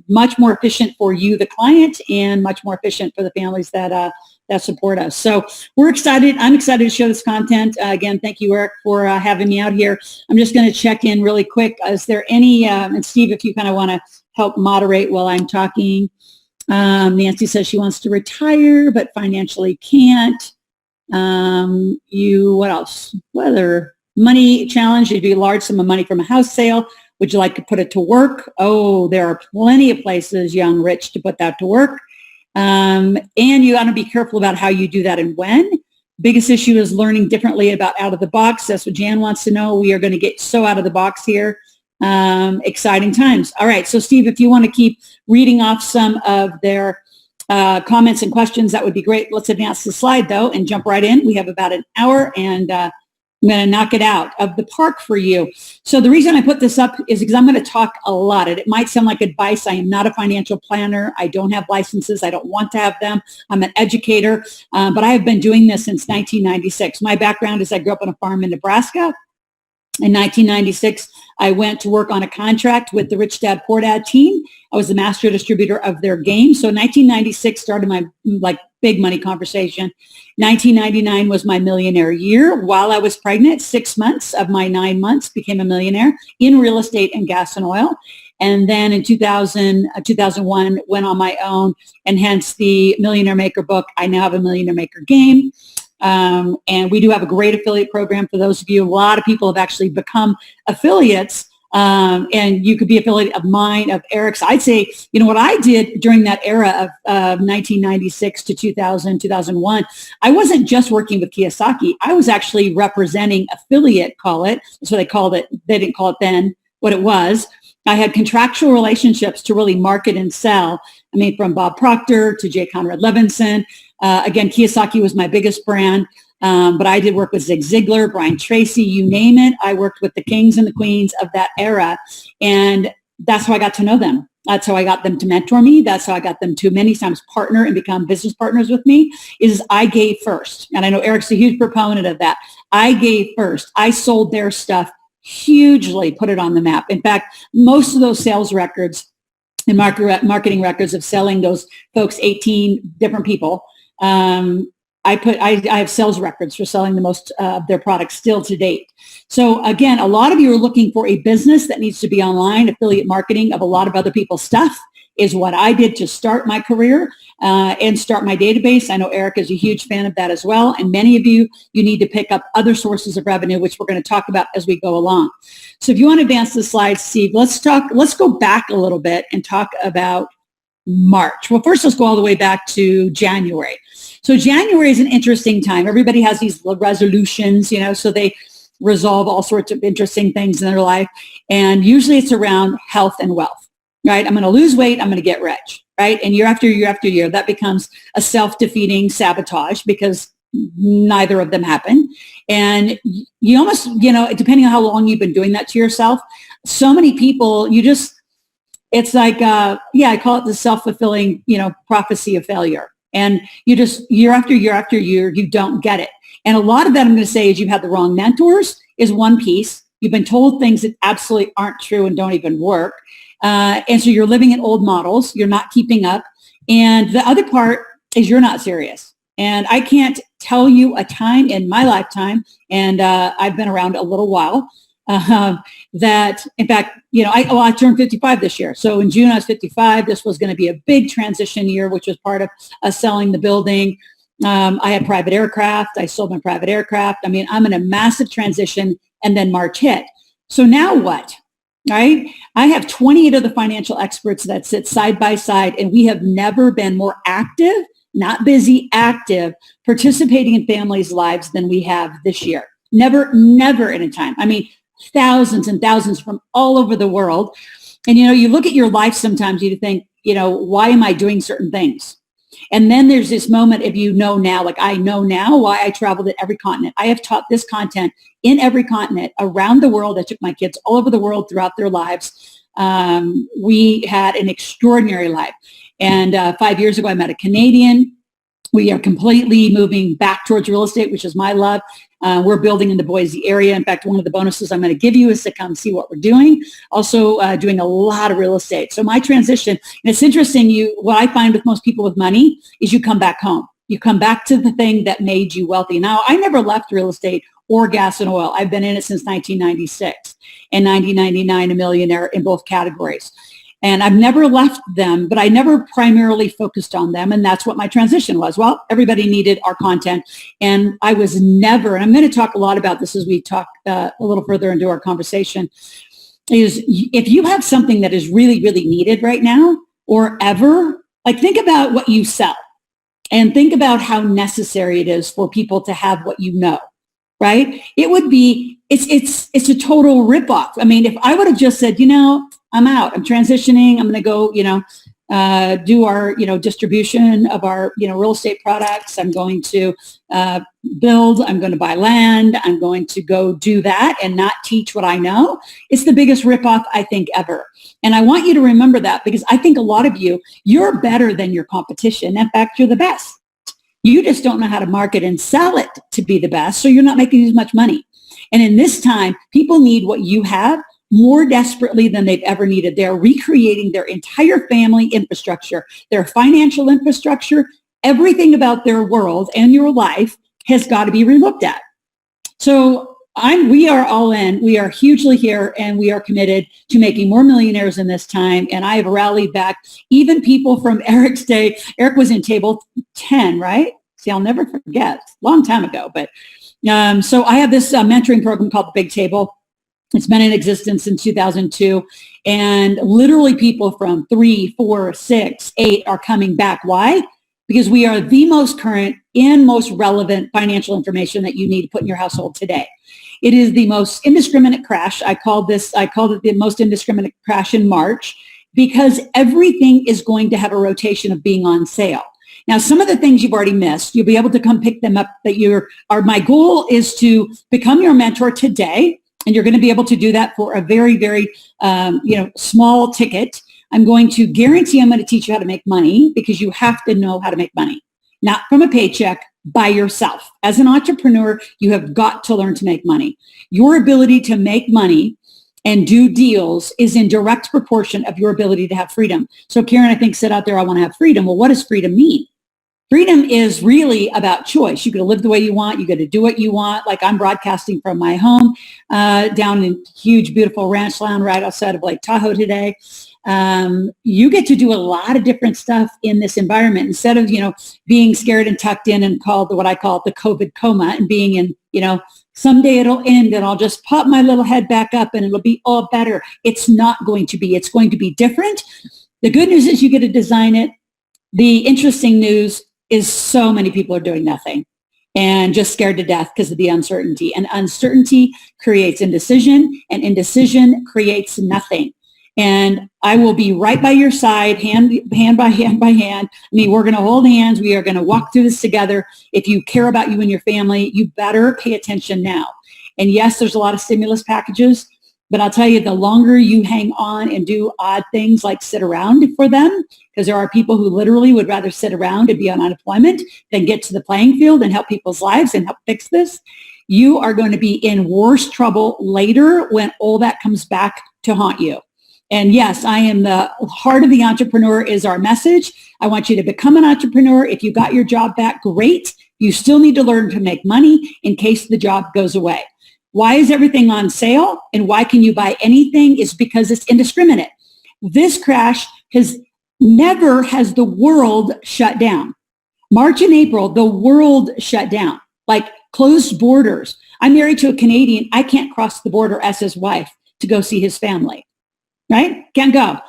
much more efficient for you, the client, and much more efficient for the families that support us. So we're excited. I'm excited to show this content. Again, thank you, Eric, for having me out here. I'm just going to check in really quick. Is there any, and Steve, if you kind of want to help moderate while I'm talking. Nancy says she wants to retire, but financially can't. What else? Whether money challenge, you'd be a large sum of money from a house sale. Would you like to put it to work? Oh, there are plenty of places, young, rich, to put that to work. And you got to be careful about how you do that and when. Biggest issue is learning differently about out of the box. That's what Jan wants to know. We are going to get so out of the box here. Exciting times. All right. So Steve, if you want to keep reading off some of their comments and questions, that would be great. Let's advance the slide though and jump right in. We have about an hour and I'm going to knock it out of the park for you. So the reason I put this up is because I'm going to talk a lot. It might sound like advice. I am not a financial planner. I don't have licenses. I don't want to have them. I'm an educator, but I have been doing this since 1996. My background is I grew up on a farm in Nebraska. In 1996, I went to work on a contract with the Rich Dad Poor Dad team. I was the master distributor of their game. So 1996 started my big money conversation. 1999 was my millionaire year. While I was pregnant, 6 months of my 9 months became a millionaire in real estate and gas and oil. And then in 2001, went on my own, and hence the Millionaire Maker book. I now have a Millionaire Maker game. And we do have a great affiliate program for those of you. A lot of people have actually become affiliates. And you could be affiliate of mine, of Eric's. I'd say, what I did during that era of 1996 to 2000, 2001, I wasn't just working with Kiyosaki. I was actually representing affiliate, call it. That's what they called it. They didn't call it then what it was. I had contractual relationships to really market and sell. I mean, from Bob Proctor to J. Conrad Levinson. Again, Kiyosaki was my biggest brand. But I did work with Zig Ziglar, Brian Tracy, you name it. I worked with the kings and the queens of that era. And that's how I got to know them. That's how I got them to mentor me. That's how I got them to many times partner and become business partners with me, is I gave first. And I know Eric's a huge proponent of that. I gave first. I sold their stuff hugely, put it on the map. In fact, most of those sales records and marketing records of selling those folks, 18 different people, I have sales records for selling the most of their products still to date. So again, a lot of you are looking for a business that needs to be online. Affiliate marketing of a lot of other people's stuff is what I did to start my career and start my database. I know Eric is a huge fan of that as well. And many of you need to pick up other sources of revenue, which we're going to talk about as we go along. So if you want to advance the slide, Steve, let's go back a little bit and talk about March. Well, first, let's go all the way back to January. So January is an interesting time. Everybody has these resolutions, so they resolve all sorts of interesting things in their life. And usually it's around health and wealth, right? I'm going to lose weight. I'm going to get rich, right? And year after year after year, that becomes a self-defeating sabotage because neither of them happen. And you almost, depending on how long you've been doing that to yourself, so many people, it's like, I call it the self-fulfilling, prophecy of failure. And you just, year after year after year, you don't get it. And a lot of that, I'm going to say, is you've had the wrong mentors is one piece. You've been told things that absolutely aren't true and don't even work. And so you're living in old models. You're not keeping up. And the other part is you're not serious. And I can't tell you a time in my lifetime, and I've been around a little while, that, in fact, I turned 55 this year. So in June, I was 55. This was going to be a big transition year, which was part of selling the building. I had private aircraft. I sold my private aircraft. I mean, I'm in a massive transition, and then March hit. So now what? Right? I have 28 of the financial experts that sit side by side, and we have never been more active, not busy, active, participating in families' lives than we have this year. Never in a time. I mean, thousands and thousands from all over the world. And, you look at your life sometimes, you think, why am I doing certain things? And then there's this moment if now, like I know now why I traveled at every continent. I have taught this content in every continent around the world. I took my kids all over the world throughout their lives. We had an extraordinary life. And 5 years ago, I met a Canadian. We are completely moving back towards real estate, which is my love. We're building in the Boise area. In fact, one of the bonuses I'm going to give you is to come see what we're doing. Also doing a lot of real estate. So my transition, and it's interesting, what I find with most people with money is you come back home. You come back to the thing that made you wealthy. Now, I never left real estate or gas and oil. I've been in it since 1996 and 1999, a millionaire in both categories. And I've never left them, but I never primarily focused on them. And that's what my transition was. Well, everybody needed our content. And I was never, and I'm going to talk a lot about this as we talk a little further into our conversation, is if you have something that is really, really needed right now or ever, like think about what you sell and think about how necessary it is for people to have what you know, right? It would be, it's a total ripoff. I mean, if I would have just said, I'm out, I'm transitioning, I'm going to go, do our, distribution of our, real estate products. I'm going to build, I'm going to buy land. I'm going to go do that and not teach what I know. It's the biggest ripoff I think ever. And I want you to remember that because I think a lot of you're better than your competition. In fact, you're the best. You just don't know how to market and sell it to be the best. So you're not making as much money. And in this time, people need what you have more desperately than they've ever needed. They're recreating their entire family infrastructure, their financial infrastructure, everything about their world and your life has got to be relooked at. So we are all in. We are hugely here and we are committed to making more millionaires in this time. And I have rallied back even people from Eric's day. Eric was in table 10, right? See, I'll never forget. Long time ago. But so I have this mentoring program called The Big Table. It's been in existence since 2002. And literally people from 3, 4, 6, 8 are coming back. Why? Because we are the most current and most relevant financial information that you need to put in your household today. It is the most indiscriminate crash. I called it the most indiscriminate crash in March because everything is going to have a rotation of being on sale. Now, some of the things you've already missed, you'll be able to come pick them up. My goal is to become your mentor today. And you're going to be able to do that for a very, very, small ticket. I'm going to guarantee I'm going to teach you how to make money because you have to know how to make money, not from a paycheck, by yourself. As an entrepreneur, you have got to learn to make money. Your ability to make money and do deals is in direct proportion of your ability to have freedom. So Karen, I think, said out there, I want to have freedom. Well, what does freedom mean? Freedom is really about choice. You get to live the way you want. You get to do what you want. Like I'm broadcasting from my home down in huge, beautiful ranch land right outside of Lake Tahoe today. You get to do a lot of different stuff in this environment instead of, being scared and tucked in and called what I call the COVID coma and being in, someday it'll end and I'll just pop my little head back up and it'll be all better. It's not going to be. It's going to be different. The good news is you get to design it. The interesting news is so many people are doing nothing and just scared to death because of the uncertainty. And uncertainty creates indecision, and indecision creates nothing. And I will be right by your side, hand by hand by hand. I mean, we're going to hold hands. We are going to walk through this together. If you care about you and your family, you better pay attention now. And yes, there's a lot of stimulus packages, but I'll tell you, the longer you hang on and do odd things like sit around for them, because there are people who literally would rather sit around and be on unemployment than get to the playing field and help people's lives and help fix this, you are going to be in worse trouble later when all that comes back to haunt you. And yes, I am the heart of the entrepreneur is our message. I want you to become an entrepreneur. If you got your job back, great. You still need to learn to make money in case the job goes away. Why is everything on sale and why can you buy anything is because it's indiscriminate. This crash never has the world shut down. March and April, the world shut down, like closed borders. I'm married to a Canadian. I can't cross the border as his wife to go see his family, right? Can't go.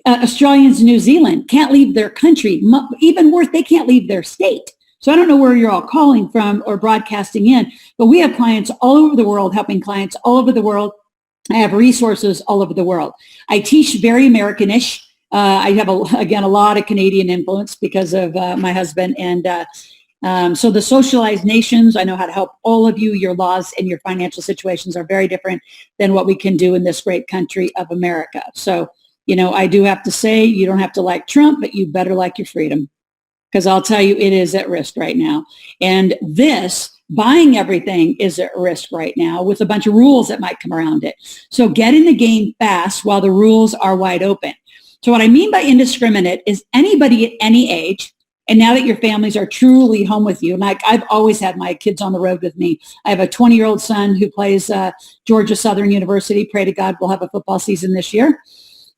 Australians in New Zealand can't leave their country. Even worse, they can't leave their state. So I don't know where you're all calling from or broadcasting in, but we have clients all over the world, helping clients all over the world. I have resources all over the world. I teach very Americanish. I have, a lot of Canadian influence because of my husband. And so the socialized nations, I know how to help all of you. Your laws and your financial situations are very different than what we can do in this great country of America. So, I do have to say, you don't have to like Trump, but you better like your freedom. because I'll tell you, it is at risk right now. And this buying everything is at risk right now with a bunch of rules that might come around it. So get in the game fast while the rules are wide open. So what I mean by indiscriminate is anybody at any age, and now that your families are truly home with you, like I've always had my kids on the road with me. I have a 20-year-old son who plays Georgia Southern University. Pray to God we'll have a football season this year.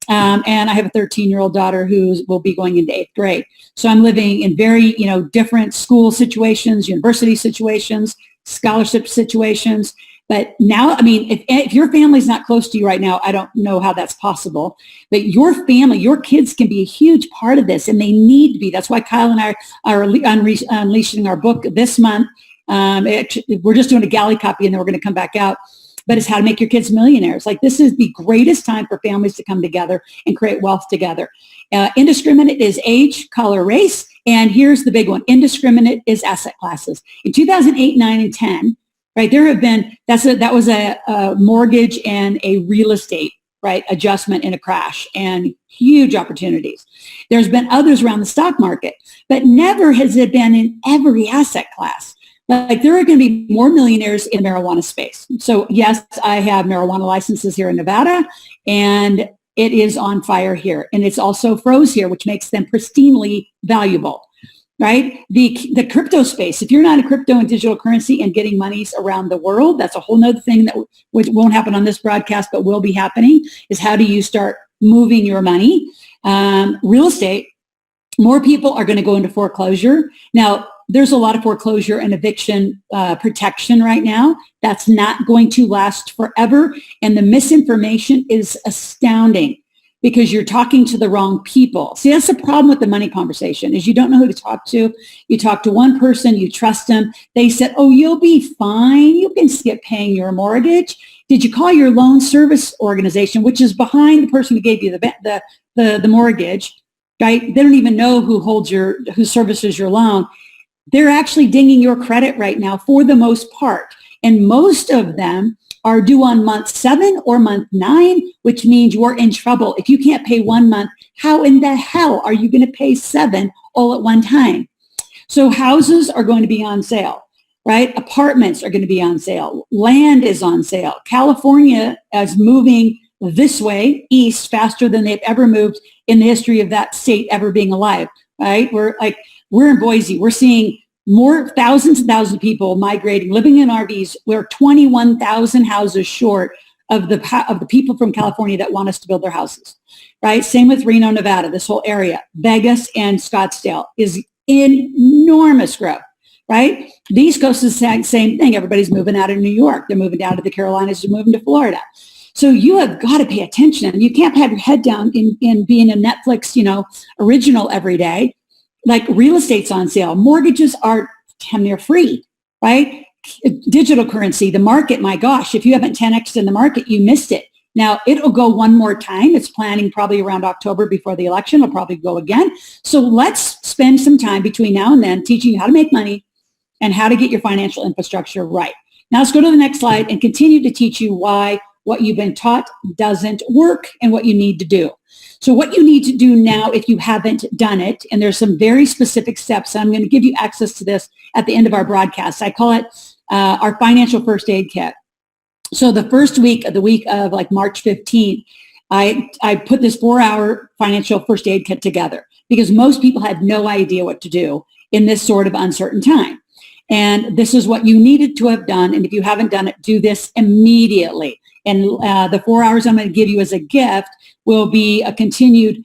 And I have a 13-year-old daughter who will be going into 8th grade. So I'm living in very, different school situations, university situations, scholarship situations. But now, if your family's not close to you right now, I don't know how that's possible. But your family, your kids can be a huge part of this, and they need to be. That's why Kyle and I are unleashing our book this month. We're just doing a galley copy, and then we're going to come back out. But it's how to make your kids millionaires. Like, this is the greatest time for families to come together and create wealth together. Indiscriminate is age, color, race. And here's the big one. Indiscriminate is asset classes. In 2008, 9, and 10, right, there have been, that was a mortgage and a real estate, right, adjustment in a crash, and huge opportunities. There's been others around the stock market, but never has it been in every asset class. Like, there are going to be more millionaires in the marijuana space. So yes, I have marijuana licenses here in Nevada, and it is on fire here. And it's also froze here, which makes them pristinely valuable, right? The crypto space, if you're not in crypto and digital currency and getting monies around the world, that's a whole nother thing that which won't happen on this broadcast, but will be happening, is how do you start moving your money? Real estate, more people are going to go into foreclosure. Now, there's a lot of foreclosure and eviction protection right now. That's not going to last forever. And the misinformation is astounding because you're talking to the wrong people. See, that's the problem with the money conversation, is you don't know who to talk to. You talk to one person, you trust them. They said, oh, you'll be fine. You can skip paying your mortgage. Did you call your loan service organization, which is behind the person who gave you the mortgage, right? They don't even know who services your loan. They're actually dinging your credit right now for the most part. And most of them are due on month 7 or month 9, which means you're in trouble. If you can't pay 1 month, how in the hell are you going to pay 7 all at one time? So houses are going to be on sale, right? Apartments are going to be on sale. Land is on sale. California is moving this way, east, faster than they've ever moved in the history of that state ever being alive, right? We're in Boise. We're seeing more thousands and thousands of people migrating, living in RVs. We're 21,000 houses short of the people from California that want us to build their houses, right? Same with Reno, Nevada, this whole area. Vegas and Scottsdale is enormous growth, right? The East Coast is the same thing. Everybody's moving out of New York. They're moving down to the Carolinas. They're moving to Florida. So you have got to pay attention. You can't have your head down in being a Netflix, original every day. Like, real estate's on sale. Mortgages are damn near free, right? Digital currency, the market, my gosh, if you haven't 10x'd in the market, you missed it. Now, it'll go one more time. It's planning probably around October before the election. It'll probably go again. So let's spend some time between now and then teaching you how to make money and how to get your financial infrastructure right. Now, let's go to the next slide and continue to teach you why what you've been taught doesn't work and what you need to do. So what you need to do now, if you haven't done it, and there's some very specific steps, and I'm going to give you access to this at the end of our broadcast. I call it our financial first aid kit. So the first week of like March 15th, I put this 4-hour financial first aid kit together because most people had no idea what to do in this sort of uncertain time. And this is what you needed to have done. And if you haven't done it, do this immediately. And the 4 hours I'm going to give you as a gift will be a continued,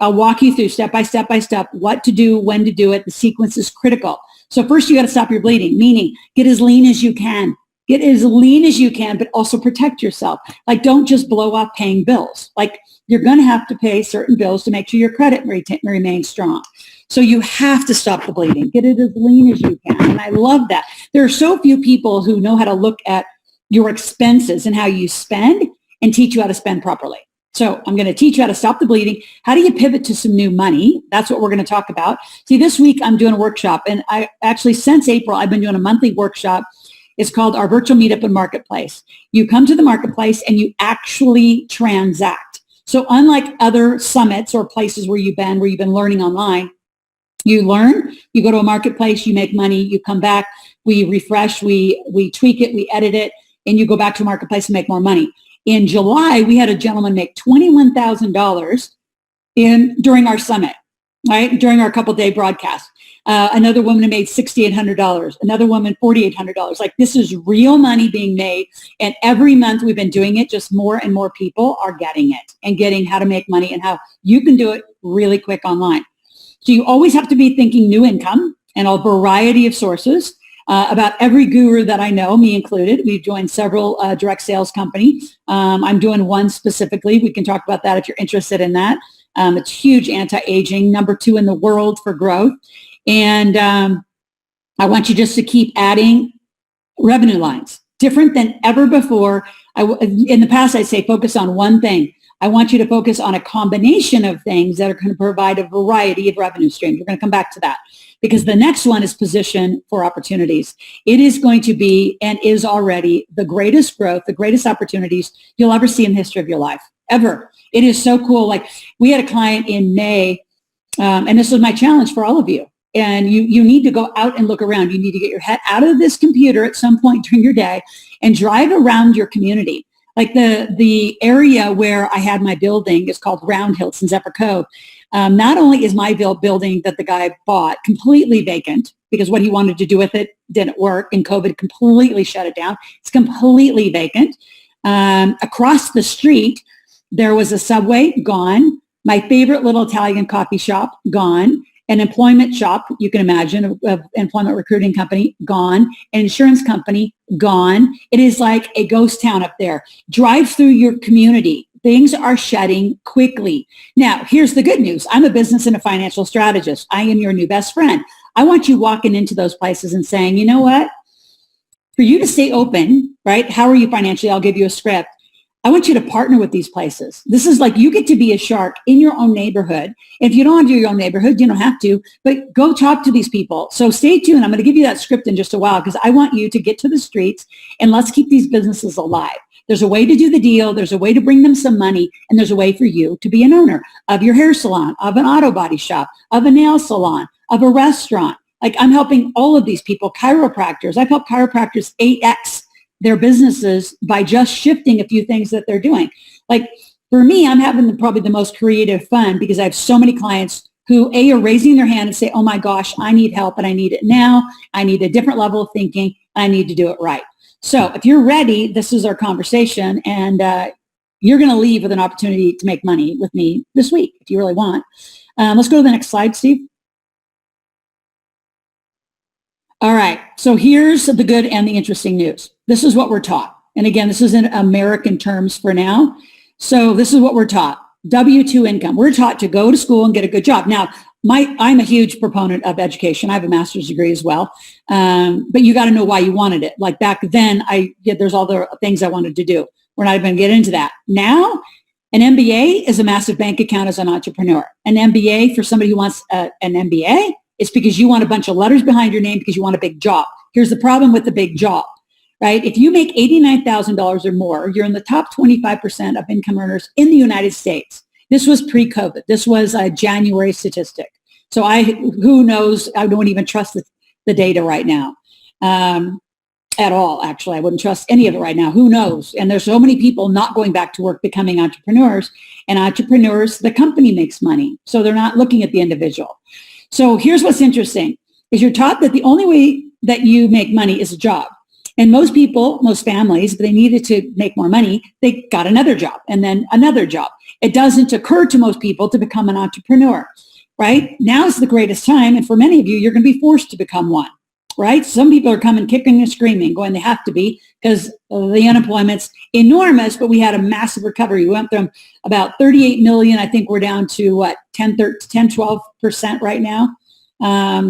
I'll walk you through step by step what to do, when to do it. The sequence is critical. So first you got to stop your bleeding, meaning get as lean as you can. Get as lean as you can, but also protect yourself. Like, don't just blow off paying bills. Like, you're going to have to pay certain bills to make sure your credit remains strong. So you have to stop the bleeding. Get it as lean as you can. And I love that. There are so few people who know how to look at your expenses and how you spend and teach you how to spend properly. So I'm going to teach you how to stop the bleeding. How do you pivot to some new money? That's what we're going to talk about. See, this week I'm doing a workshop, and I actually, since April, I've been doing a monthly workshop. It's called our virtual meetup and marketplace. You come to the marketplace and you actually transact. So unlike other summits or places where you've been learning online, You learn, you go to a marketplace, you make money, you come back, we refresh, we tweak it, we edit it, and you go back to a marketplace and make more money. In July, we had a gentleman make $21,000 during our summit, right? During our couple-day broadcast. Another woman made $6,800. Another woman, $4,800. Like, this is real money being made. And every month we've been doing it, just more and more people are getting it and getting how to make money and how you can do it really quick online. So you always have to be thinking new income and a variety of sources. About every guru that I know, me included, we've joined several direct sales companies. I'm doing one specifically. We can talk about that if you're interested in that. It's huge anti-aging, number 2 in the world for growth. And I want you just to keep adding revenue lines, different than ever before. In the past, I'd say focus on one thing. I want you to focus on a combination of things that are going to provide a variety of revenue streams. We're going to come back to that because the next one is position for opportunities. It is going to be and is already the greatest growth, the greatest opportunities you'll ever see in the history of your life, ever. It is so cool. Like, we had a client in May, and this was my challenge for all of you. And you need to go out and look around. You need to get your head out of this computer at some point during your day and drive around your community. Like the area where I had my building is called Round Hills in Zephyr Cove. Not only is my building that the guy bought completely vacant because what he wanted to do with it didn't work and COVID completely shut it down. It's completely vacant. Across the street, there was a Subway, gone. My favorite little Italian coffee shop, gone. An employment shop, you can imagine, of employment recruiting company, gone. An insurance company, gone. It is like a ghost town up there. Drive through your community. Things are shutting quickly. Now, here's the good news. I'm a business and a financial strategist. I am your new best friend. I want you walking into those places and saying, you know what? For you to stay open, right? How are you financially? I'll give you a script. I want you to partner with these places. This is like you get to be a shark in your own neighborhood. If you don't want to do your own neighborhood, you don't have to, but go talk to these people. So stay tuned. I'm going to give you that script in just a while because I want you to get to the streets and let's keep these businesses alive. There's a way to do the deal. There's a way to bring them some money. And there's a way for you to be an owner of your hair salon, of an auto body shop, of a nail salon, of a restaurant. Like, I'm helping all of these people, chiropractors. I've helped chiropractors 8x their businesses by just shifting a few things that they're doing. Like, for me, I'm having probably the most creative fun because I have so many clients who are raising their hand and say, oh my gosh, I need help and I need it now. I need a different level of thinking. I need to do it right. So if you're ready, this is our conversation, and you're going to leave with an opportunity to make money with me this week if you really want. Let's go to the next slide, Steve. All right. So here's the good and the interesting news. This is what we're taught. And again, this is in American terms for now. So this is what we're taught. W-2 income. We're taught to go to school and get a good job. Now, I'm a huge proponent of education. I have a master's degree as well. But you got to know why you wanted it. Like back then, there's all the things I wanted to do. We're not even going to get into that. Now, an MBA is a massive bank account as an entrepreneur. An MBA for somebody who wants an MBA, it's because you want a bunch of letters behind your name because you want a big job. Here's the problem with the big job, right? If you make $89,000 or more, you're in the top 25% of income earners in the United States. This was pre-COVID. This was a January statistic. So who knows? I don't even trust the data right now at all. Actually, I wouldn't trust any of it right now. Who knows? And there's so many people not going back to work, becoming entrepreneurs. And entrepreneurs, the company makes money. So they're not looking at the individual. So here's what's interesting is you're taught that the only way that you make money is a job. And most people, most families, if they needed to make more money, they got another job and then another job. It doesn't occur to most people to become an entrepreneur, right? Now is the greatest time. And for many of you, you're going to be forced to become one, right? Some people are coming kicking and screaming, going, they have to be because the unemployment's enormous, but we had a massive recovery. We went from about 38 million. I think we're down to what, 12% right now.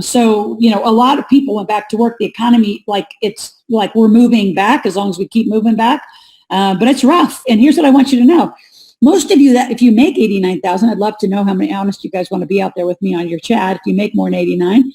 So, a lot of people went back to work. The economy, it's like we're moving back as long as we keep moving back. But it's rough. And here's what I want you to know. Most of you that if you make 89,000, I'd love to know how many honest you guys want to be out there with me on your chat. If you make more than 89,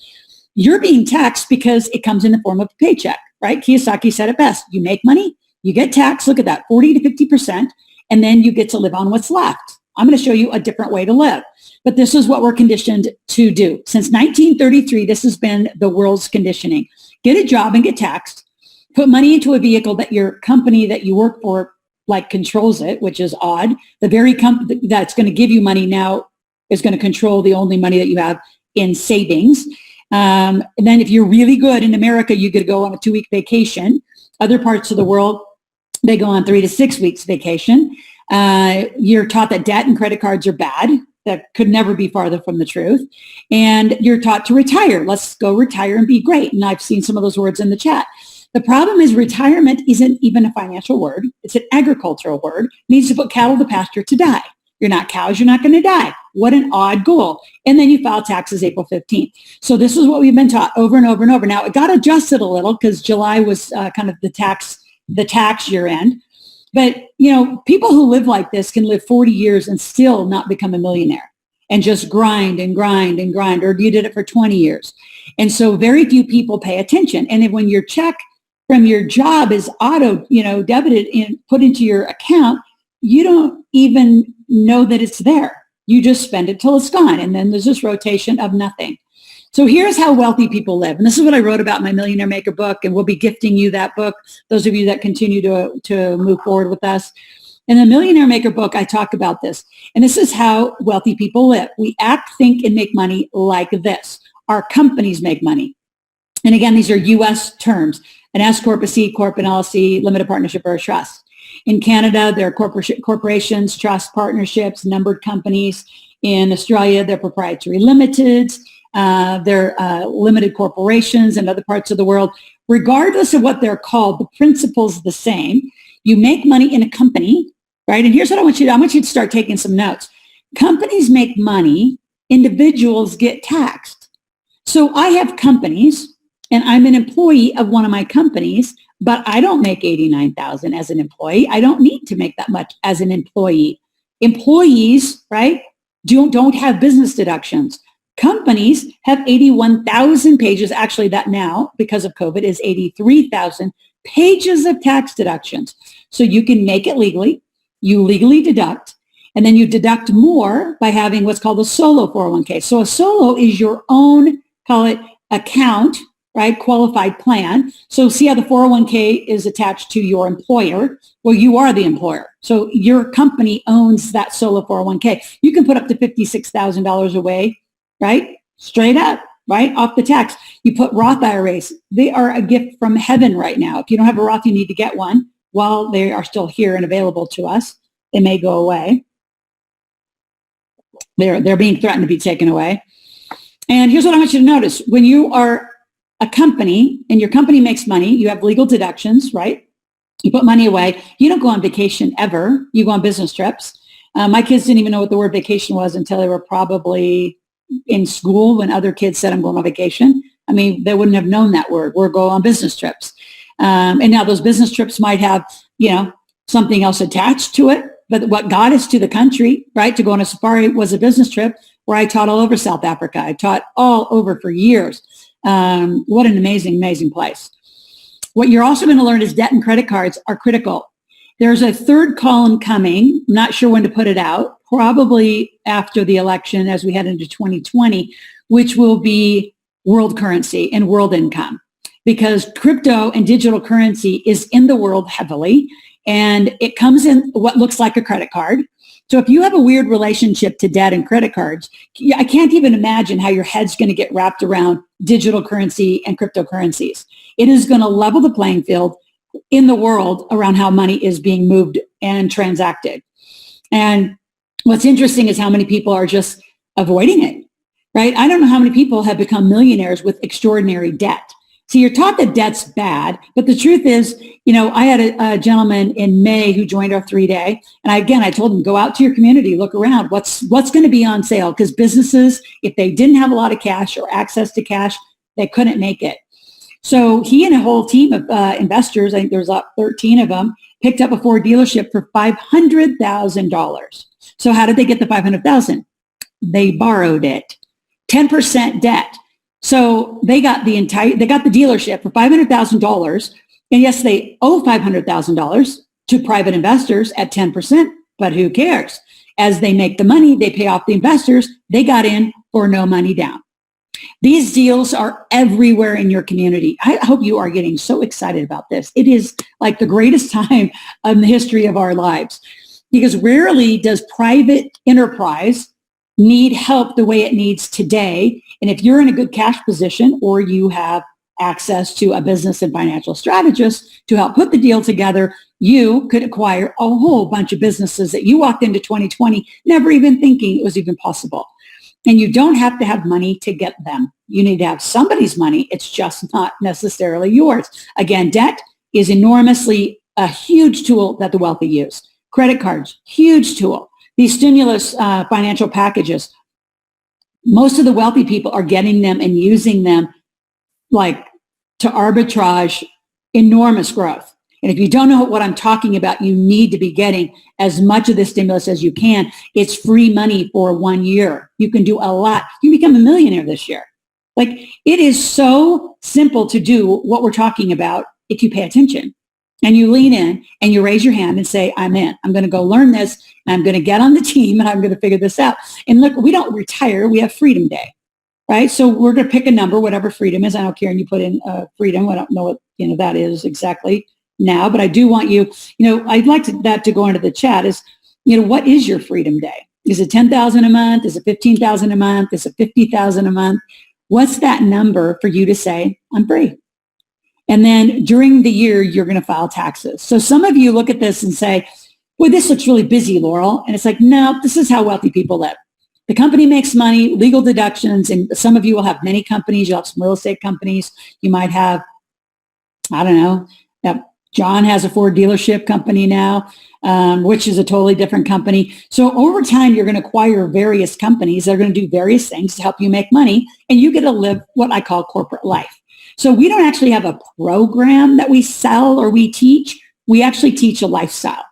you're being taxed because it comes in the form of a paycheck, right? Kiyosaki said it best. You make money, you get taxed. Look at that, 40 to 50%. And then you get to live on what's left. I'm going to show you a different way to live. But this is what we're conditioned to do. Since 1933, this has been the world's conditioning. Get a job and get taxed. Put money into a vehicle that your company that you work for like controls it, which is odd. The very company that's going to give you money now is going to control the only money that you have in savings. And then if you're really good in America, you get to go on a 2-week vacation. Other parts of the world, they go on 3 to 6 weeks vacation. You're taught that debt and credit cards are bad. That could never be farther from the truth. And you're taught to retire. Let's go retire and be great. And I've seen some of those words in the chat. The problem is retirement isn't even a financial word. It's an agricultural word. It means to put cattle to pasture to die. You're not cows, you're not going to die. What an odd goal. And then you file taxes April 15th. So this is what we've been taught over and over and over. Now, it got adjusted a little because July was kind of the tax year end. But, people who live like this can live 40 years and still not become a millionaire and just grind and grind and grind, or you did it for 20 years. And so very few people pay attention. And then when your check from your job is auto, debited and put into your account, you don't even know that it's there. You just spend it till it's gone. And then there's this rotation of nothing. So here's how wealthy people live. And this is what I wrote about in my Millionaire Maker book. And we'll be gifting you that book, those of you that continue to move forward with us. In the Millionaire Maker book, I talk about this. And this is how wealthy people live. We act, think, and make money like this. Our companies make money. And again, these are U.S. terms. An S Corp, a C Corp, an LLC, limited partnership, or a trust. In Canada, they're corporations, trust, partnerships, numbered companies. In Australia, they're proprietary limiteds. They're limited corporations. In other parts of the world, regardless of what they're called, the principle's the same. You make money in a company, right? And here's what I want you to start taking some notes. Companies make money. Individuals get taxed. So I have companies, and I'm an employee of one of my companies, but I don't make $89,000 as an employee. I don't need to make that much as an employee. Employees, right, don't have business deductions. Companies have 81,000 pages. Actually, that now, because of COVID, is 83,000 pages of tax deductions. So you can make it legally. You legally deduct. And then you deduct more by having what's called a solo 401k. So a solo is your own, call it account, right? Qualified plan. So see how the 401k is attached to your employer? Well, you are the employer. So your company owns that solo 401k. You can put up to $56,000 away, right? Straight up, right? Off the tax. You put Roth IRAs. They are a gift from heaven right now. If you don't have a Roth, you need to get one while they are still here and available to us. They may go away. They're being threatened to be taken away. And here's what I want you to notice. When you are a company and your company makes money, you have legal deductions, right? You put money away. You don't go on vacation ever. You go on business trips. My kids didn't even know what the word vacation was until they were probably in school when other kids said, I'm going on vacation. I mean, they wouldn't have known that word. We're going on business trips. And now those business trips might have, something else attached to it. But what got us to the country, right, to go on a safari was a business trip where I taught all over South Africa. I taught all over for years. What an amazing, amazing place. What you're also going to learn is debt and credit cards are critical. There's a third column coming. I'm not sure when to put it out, probably after the election as we head into 2020, which will be world currency and world income. Because crypto and digital currency is in the world heavily, and it comes in what looks like a credit card. So if you have a weird relationship to debt and credit cards, I can't even imagine how your head's going to get wrapped around digital currency and cryptocurrencies. It is going to level the playing field in the world around how money is being moved and transacted. And what's interesting is how many people are just avoiding it, right? I don't know how many people have become millionaires with extraordinary debt. So you're taught that debt's bad, but the truth is, I had a gentleman in May who joined our 3-day. And I told him, go out to your community, look around, what's going to be on sale? Because businesses, if they didn't have a lot of cash or access to cash, they couldn't make it. So he and a whole team of investors, I think there's about 13 of them, picked up a Ford dealership for $500,000. So how did they get the $500,000? They borrowed it, 10% debt. So they got the dealership for $500,000. And yes, they owe $500,000 to private investors at 10%, but who cares? as they make the money, they pay off the investors. They got in for no money down. These deals are everywhere in your community. I hope you are getting so excited about this. It is like the greatest time in the history of our lives, because rarely does private enterprise need help the way it needs today. And if you're in a good cash position, or you have access to a business and financial strategist to help put the deal together, you could acquire a whole bunch of businesses that you walked into 2020 never even thinking it was even possible. And you don't have to have money to get them. You need to have somebody's money. It's just not necessarily yours. Again, debt is enormously a huge tool that the wealthy use. Credit cards, huge tool. These stimulus financial packages, most of the wealthy people are getting them and using them like to arbitrage enormous growth. And if you don't know what I'm talking about, you need to be getting as much of this stimulus as you can. It's free money for 1 year. You can do a lot. You can become a millionaire this year. Like, it is so simple to do what we're talking about if you pay attention and you lean in and you raise your hand and say, I'm in. I'm going to go learn this, and I'm going to get on the team, and I'm going to figure this out. And look, we don't retire. We have Freedom Day, right? So we're going to pick a number, whatever freedom is. I don't care. And you put in freedom. I don't know what that is exactly now, but I do want you, I'd like that to go into the chat is, what is your Freedom Day? Is it 10,000 a month? Is it 15,000 a month? Is it 50,000 a month? What's that number for you to say, I'm free? And then during the year, you're going to file taxes. So some of you look at this and say, well, this looks really busy, Loral. And it's like, no, this is how wealthy people live. The company makes money, legal deductions, and some of you will have many companies. You'll have some real estate companies. You might have, I don't know, John has a Ford dealership company now, which is a totally different company. So over time, you're going to acquire various companies that are going to do various things to help you make money, and you get to live what I call corporate life. So we don't actually have a program that we sell or we teach. We actually teach a lifestyle,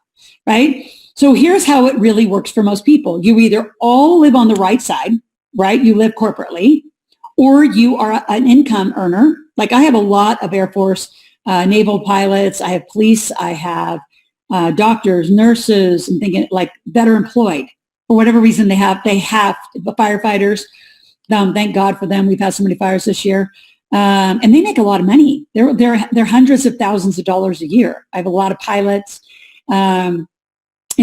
right? So here's how it really works for most people. You either all live on the right side, right? You live corporately, or you are an income earner. Like, I have a lot of Air Force naval pilots, I have police, I have doctors, nurses, and thinking like that are employed for whatever reason they have firefighters. Thank God for them. We've had so many fires this year. And they make a lot of money. They're hundreds of thousands of dollars a year. I have a lot of pilots. And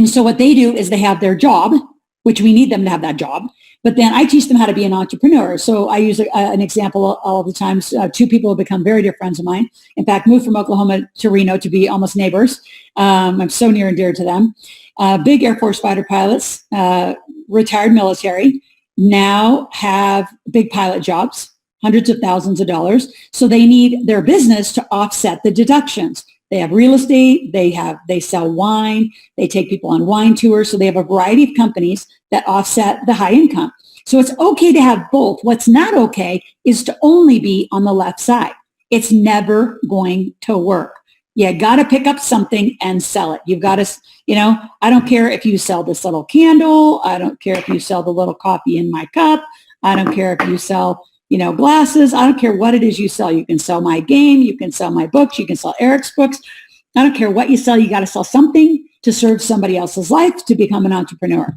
so what they do is they have their job, which we need them to have that job. But then I teach them how to be an entrepreneur. So I use an example all the time. Two people have become very dear friends of mine. In fact, moved from Oklahoma to Reno to be almost neighbors. I'm so near and dear to them. Big Air Force fighter pilots, retired military, now have big pilot jobs, hundreds of thousands of dollars. So they need their business to offset the deductions. They have real estate, they sell wine, they take people on wine tours. So they have a variety of companies that offset the high income. So it's okay to have both. What's not okay is to only be on the left side. It's never going to work. You got to pick up something and sell it. You've got to, I don't care if you sell this little candle. I don't care if you sell the little coffee in my cup. I don't care if you sell glasses. I don't care what it is you sell. You can sell my game. You can sell my books. You can sell Eric's books. I don't care what you sell. You got to sell something to serve somebody else's life, to become an entrepreneur.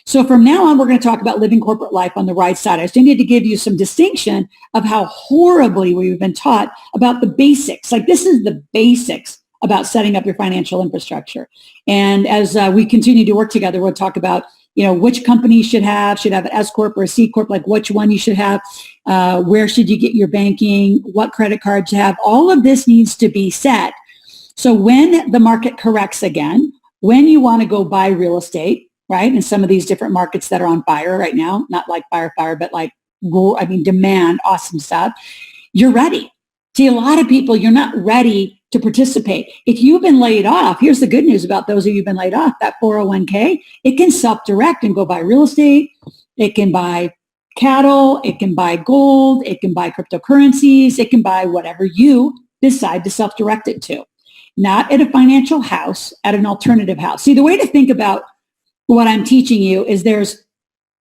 So from now on, we're going to talk about living corporate life on the right side. I just need to give you some distinction of how horribly we've been taught about the basics. Like, this is the basics about setting up your financial infrastructure. And as we continue to work together, we'll talk about which company you should have an S Corp or a C Corp, like which one you should have, where should you get your banking, what credit cards you have. All of this needs to be set. So when the market corrects again, when you want to go buy real estate, right, in some of these different markets that are on fire right now, not like fire, but like, demand, awesome stuff, you're ready. See, a lot of people, you're not ready to participate. If you've been laid off, here's the good news about those of you who've been laid off, that 401k, it can self-direct and go buy real estate. It can buy cattle. It can buy gold. It can buy cryptocurrencies. It can buy whatever you decide to self-direct it to. Not at a financial house, at an alternative house. See, the way to think about what I'm teaching you is there's,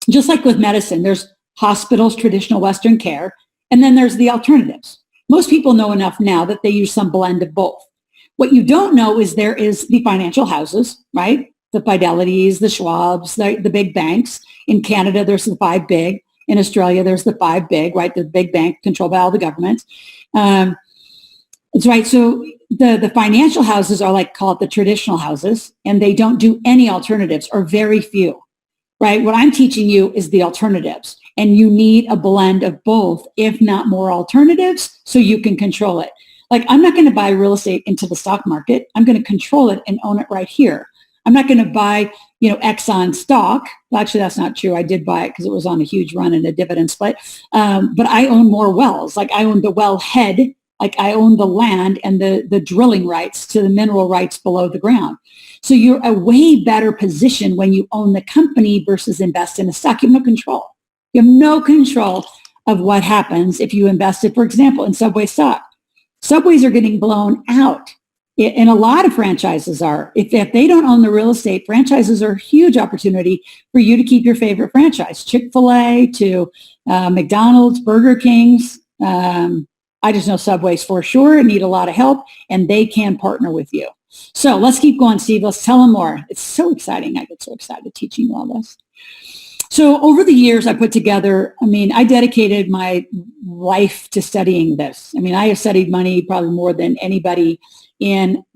just like with medicine, there's hospitals, traditional Western care, and then there's the alternatives. Most people know enough now that they use some blend of both. What you don't know is there is the financial houses, right? the Fidelities, the Schwabs, the big banks. In Canada, there's the 5 big. In Australia, there's the 5 big, right? The big bank controlled by all the governments. That's right. So the financial houses are like, call it the traditional houses, and they don't do any alternatives or very few, right? What I'm teaching you is the alternatives, and you need a blend of both, if not more alternatives, so you can control it. Like, I'm not going to buy real estate into the stock market. I'm going to control it and own it right here. I'm not going to buy, Exxon stock. Well, actually, that's not true. I did buy it because it was on a huge run in a dividend split. But I own more wells. Like, I own the well head. Like, I own the land and the drilling rights to the mineral rights below the ground. So you're a way better position when you own the company versus invest in a stock. You have no control. You have no control of what happens if you invested, for example, in Subway stock. Subways are getting blown out. And a lot of franchises are. If they don't own the real estate, franchises are a huge opportunity for you to keep your favorite franchise. Chick-fil-A to McDonald's, Burger King's. I just know Subways for sure need a lot of help, and they can partner with you. So let's keep going, Steve. Let's tell them more. It's so exciting. I get so excited teaching you all this. So over the years, I put together, I dedicated my life to studying this. I have studied money probably more than anybody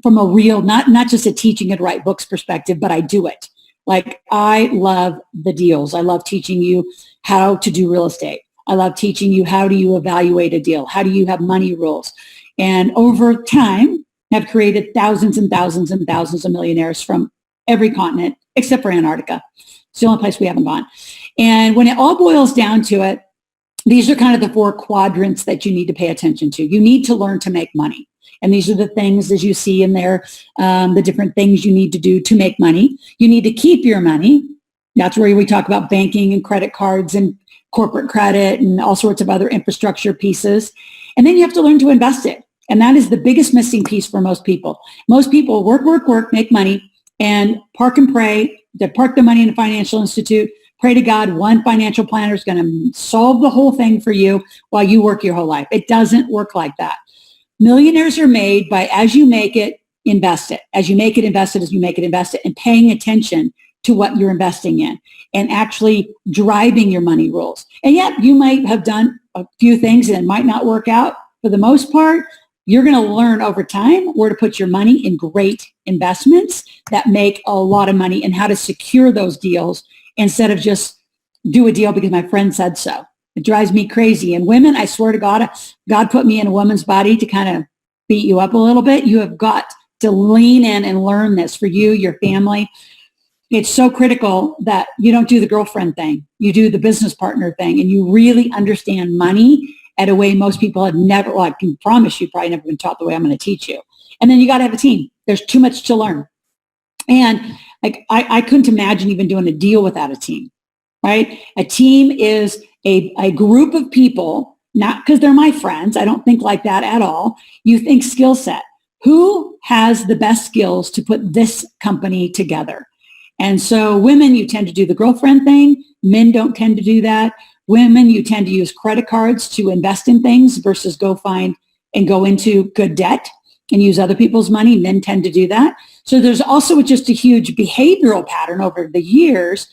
from a real, not just a teaching and write books perspective, but I do it. Like, I love the deals. I love teaching you how to do real estate. I love teaching you how do you evaluate a deal? How do you have money rules? And over time, I've created thousands and thousands and thousands of millionaires from every continent, except for Antarctica. It's the only place we haven't gone. And when it all boils down to it, these are kind of the 4 quadrants that you need to pay attention to. You need to learn to make money. And these are the things, as you see in there, the different things you need to do to make money. You need to keep your money. That's where we talk about banking and credit cards and corporate credit and all sorts of other infrastructure pieces. And then you have to learn to invest it. And that is the biggest missing piece for most people. Most people work, make money, and park and pray. They park their money in a financial institute, pray to God one financial planner is going to solve the whole thing for you while you work your whole life. It doesn't work like that. Millionaires are made by, as you make it, invest it. As you make it, invest it. As you make it, invest it. And paying attention to what you're investing in and actually driving your money rules. And yet you might have done a few things and it might not work out. For the most part, you're going to learn over time where to put your money in great investments that make a lot of money and how to secure those deals instead of just do a deal because my friend said so. It drives me crazy. And women, I swear to God, God put me in a woman's body to kind of beat you up a little bit. You have got to lean in and learn this for you, your family. It's so critical that you don't do the girlfriend thing. You do the business partner thing, and you really understand money at a way most people have never, well, I can promise you probably never been taught the way I'm going to teach you. And then you got to have a team. There's too much to learn. And I couldn't imagine even doing a deal without a team, right? A team is a group of people, not because they're my friends. I don't think like that at all. You think skill set. Who has the best skills to put this company together? And so women, you tend to do the girlfriend thing. Men don't tend to do that. Women, you tend to use credit cards to invest in things versus go find and go into good debt and use other people's money. Men tend to do that. So there's also just a huge behavioral pattern over the years.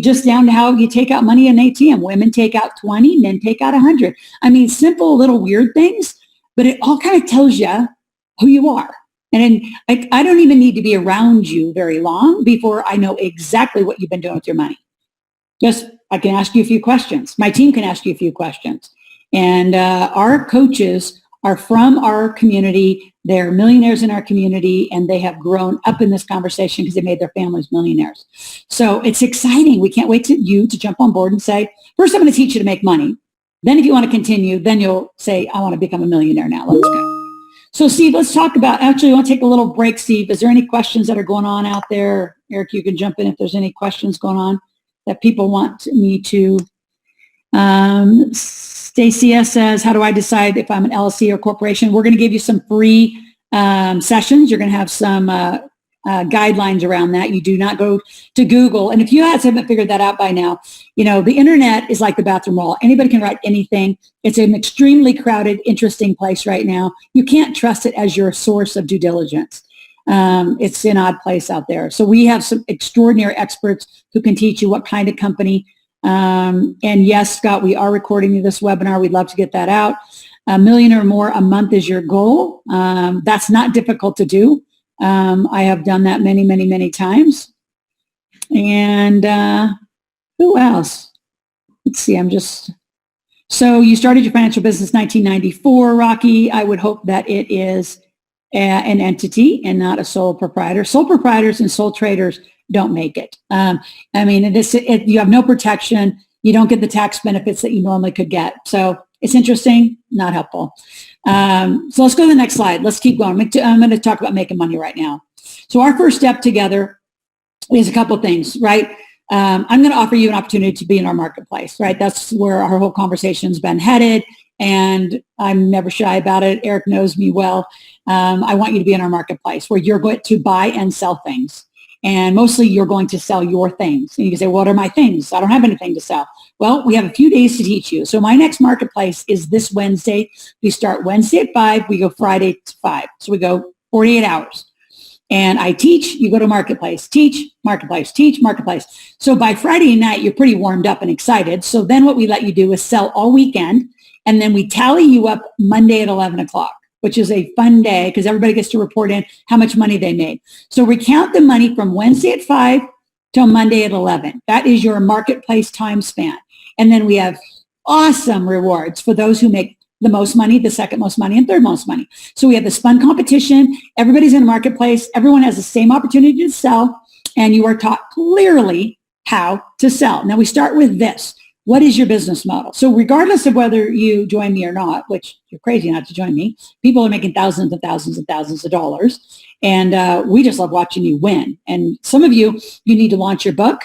Just down to how you take out money in an ATM. Women take out 20, men take out 100. Simple little weird things, but it all kind of tells you who you are. And I don't even need to be around you very long before I know exactly what you've been doing with your money. I can ask you a few questions. My team can ask you a few questions. And our coaches are from our community. They're millionaires in our community, and they have grown up in this conversation because they made their families millionaires. So it's exciting. We can't wait to jump on board and say, first, I'm going to teach you to make money. Then if you want to continue, then you'll say, I want to become a millionaire now. Let's go. So Steve, let's talk about, actually, I want to take a little break, Steve. Is there any questions that are going on out there? Eric, you can jump in if there's any questions going on that people want me to. Stacia says, how do I decide if I'm an LLC or corporation? We're going to give you some free sessions. You're going to have some guidelines around that. You do not go to Google. And if you haven't figured that out by now, the internet is like the bathroom wall. Anybody can write anything. It's an extremely crowded, interesting place right now. You can't trust it as your source of due diligence. It's an odd place out there. So we have some extraordinary experts who can teach you what kind of company. And yes, Scott, we are recording this webinar. We'd love to get that out. $1 million or more a month is your goal. That's not difficult to do. I have done that many, many, many times. And who else? Let's see, so you started your financial business 1994, Rocky. I would hope that it is an entity and not a sole proprietor. Sole proprietors and sole traders don't make it. You have no protection. You don't get the tax benefits that you normally could get. So it's interesting, not helpful. So let's go to the next slide. Let's keep going. I'm going to talk about making money right now. So our first step together is a couple of things, right? I'm going to offer you an opportunity to be in our marketplace, right? That's where our whole conversation's been headed, and I'm never shy about it. Eric knows me well. I want you to be in our marketplace where you're going to buy and sell things. And mostly you're going to sell your things. And you can say, what are my things? I don't have anything to sell. Well, we have a few days to teach you. So my next marketplace is this Wednesday. We start Wednesday at 5. We go Friday to 5. So we go 48 hours. And I teach, you go to marketplace, teach, marketplace, teach, marketplace. So by Friday night, you're pretty warmed up and excited. So then what we let you do is sell all weekend. And then we tally you up Monday at 11 o'clock, which is a fun day because everybody gets to report in how much money they made. So we count the money from Wednesday at 5 till Monday at 11. That is your marketplace time span. And then we have awesome rewards for those who make the most money, the second most money, and third most money. So we have this fun competition. Everybody's in a marketplace. Everyone has the same opportunity to sell, and you are taught clearly how to sell. Now we start with this. What is your business model? So regardless of whether you join me or not, which you're crazy not to join me, people are making thousands and thousands and thousands of dollars. And we just love watching you win. And some of you need to launch your book.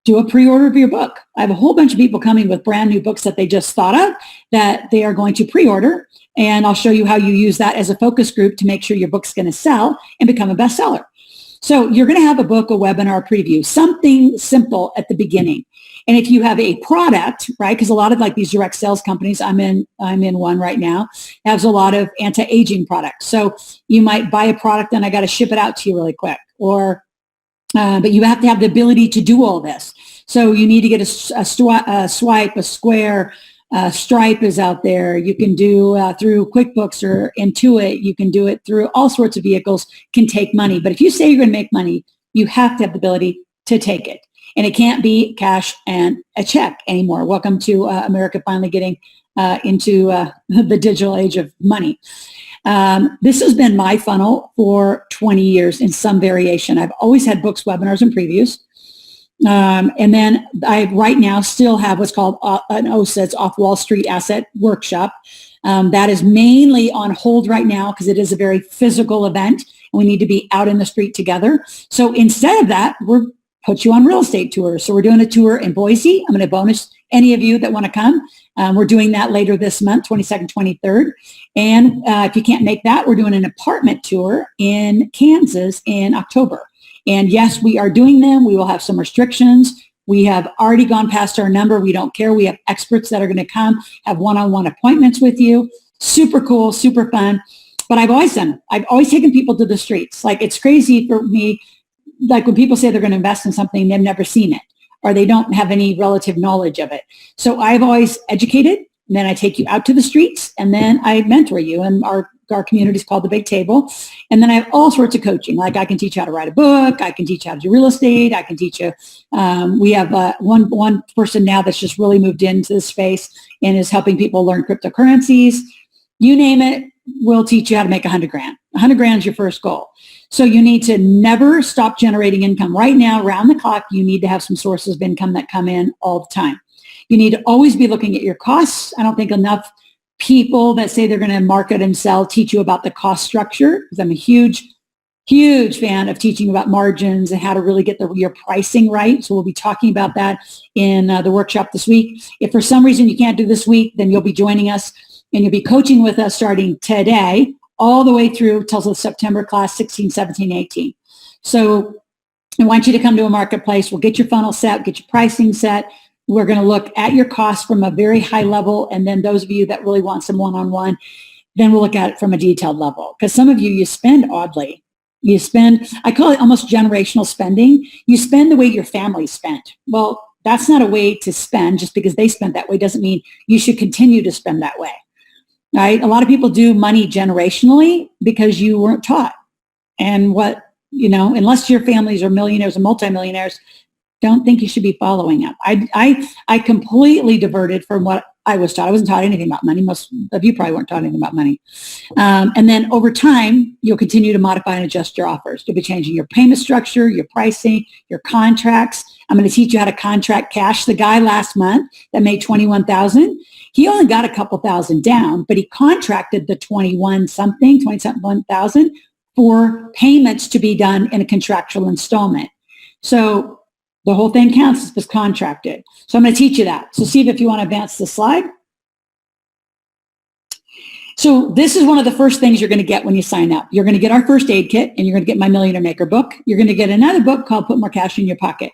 Do a pre-order of your book. I have a whole bunch of people coming with brand new books that they just thought of that they are going to pre-order. And I'll show you how you use that as a focus group to make sure your book's going to sell and become a bestseller. So you're going to have a book, a webinar preview, something simple at the beginning. And if you have a product, right, because a lot of like these direct sales companies, I'm in one right now, has a lot of anti-aging products. So you might buy a product and I got to ship it out to you really quick, but you have to have the ability to do all this. So you need to get a swipe, a square, Stripe is out there. You can do through QuickBooks or Intuit. You can do it through all sorts of vehicles, can take money. But if you say you're going to make money, you have to have the ability to take it. And it can't be cash and a check anymore. Welcome to America finally getting into the digital age of money. This has been my funnel for 20 years in some variation. I've always had books, webinars, and previews. And then I right now still have what's called an OSA's Off Wall Street Asset Workshop. That is mainly on hold right now because it is a very physical event. And we need to be out in the street together. So instead of that, we're put you on real estate tours. So we're doing a tour in Boise. I'm going to bonus any of you that want to come. We're doing that later this month, 22nd, 23rd. And if you can't make that, we're doing an apartment tour in Kansas in October. And yes, we are doing them. We will have some restrictions. We have already gone past our number. We don't care. We have experts that are going to come, have one-on-one appointments with you. Super cool, super fun. But I've always done it. I've always taken people to the streets. Like it's crazy for me. Like when people say they're going to invest in something, they've never seen it or they don't have any relative knowledge of it. So I've always educated, and then I take you out to the streets, and then I mentor you. And our community is called The Big Table. And then I have all sorts of coaching. Like I can teach you how to write a book. I can teach you how to do real estate. I can teach you. We have one person now that's just really moved into this space and is helping people learn cryptocurrencies. You name it, we'll teach you how to make $100,000. $100,000 is your first goal. So you need to never stop generating income. Right now, around the clock, you need to have some sources of income that come in all the time. You need to always be looking at your costs. I don't think enough people that say they're going to market and sell teach you about the cost structure, because I'm a huge fan of teaching about margins and how to really get your pricing right. So we'll be talking about that in the workshop this week. If for some reason you can't do this week, then you'll be joining us and you'll be coaching with us starting today all the way through till the September class, 16, 17, 18. So I want you to come to a marketplace. We'll get your funnel set, get your pricing set. We're going to look at your costs from a very high level. And then those of you that really want some one-on-one, then we'll look at it from a detailed level. Because some of you spend oddly. You spend, I call it almost generational spending. You spend the way your family spent. Well, that's not a way to spend. Just because they spent that way doesn't mean you should continue to spend that way, right? A lot of people do money generationally because you weren't taught. And unless your families are millionaires and multimillionaires, don't think you should be following up. I completely diverted from what I was taught. I wasn't taught anything about money. Most of you probably weren't taught anything about money. And then over time, you'll continue to modify and adjust your offers. You'll be changing your payment structure, your pricing, your contracts. I'm going to teach you how to contract cash. The guy last month that made $21,000, he only got a couple thousand down, but he contracted the 27,000 for payments to be done in a contractual installment. So the whole thing counts as contracted. So I'm going to teach you that. So see if you want to advance the slide. So this is one of the first things you're going to get when you sign up. You're going to get our first aid kit, and you're going to get my Millionaire Maker book. You're going to get another book called Put More Cash in Your Pocket.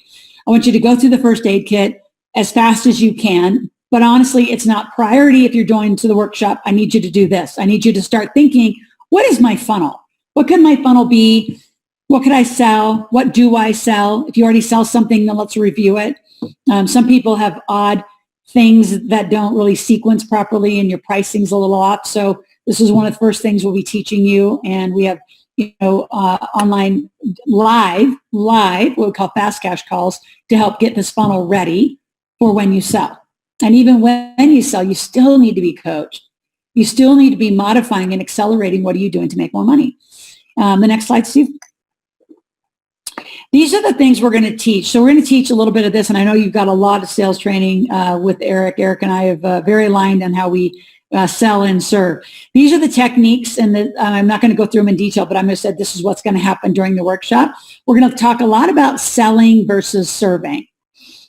I want you to go through the first aid kit as fast as you can. But honestly, it's not priority if you're going to the workshop. I need you to do this. I need you to start thinking, what is my funnel? What could my funnel be? What could I sell? What do I sell? If you already sell something, then let's review it. Some people have odd things that don't really sequence properly, and your pricing's a little off. So this is one of the first things we'll be teaching you. And we have, online live, what we call fast cash calls to help get this funnel ready for when you sell. And even when you sell, you still need to be coached. You still need to be modifying and accelerating. What are you doing to make more money? The next slide, Steve. These are the things we're going to teach. So we're going to teach a little bit of this, and I know you've got a lot of sales training with Eric. Eric and I have very aligned on how we sell and serve. These are the techniques, and I'm not going to go through them in detail, but I'm going to say this is what's going to happen during the workshop. We're going to talk a lot about selling versus serving,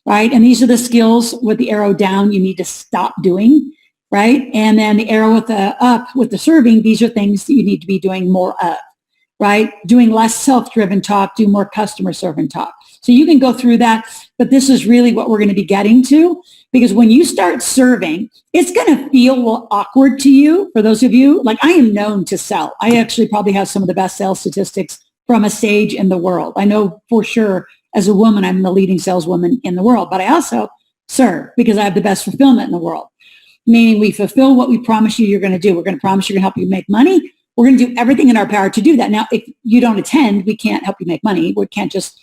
right? And these are the skills with the arrow down you need to stop doing, right? And then the arrow with the up with the serving, these are things that you need to be doing more of. Right? Doing less self-driven talk, do more customer-serving talk. So you can go through that, but this is really what we're going to be getting to, because when you start serving, it's going to feel a little awkward to you. For those of you, like I am known to sell. I actually probably have some of the best sales statistics from a stage in the world. I know for sure as a woman, I'm the leading saleswoman in the world, but I also serve because I have the best fulfillment in the world, meaning we fulfill what we promise you you're going to do. We're going to promise you're going to help you make money. We're going to do everything in our power to do that. Now, if you don't attend, we can't help you make money. We can't just,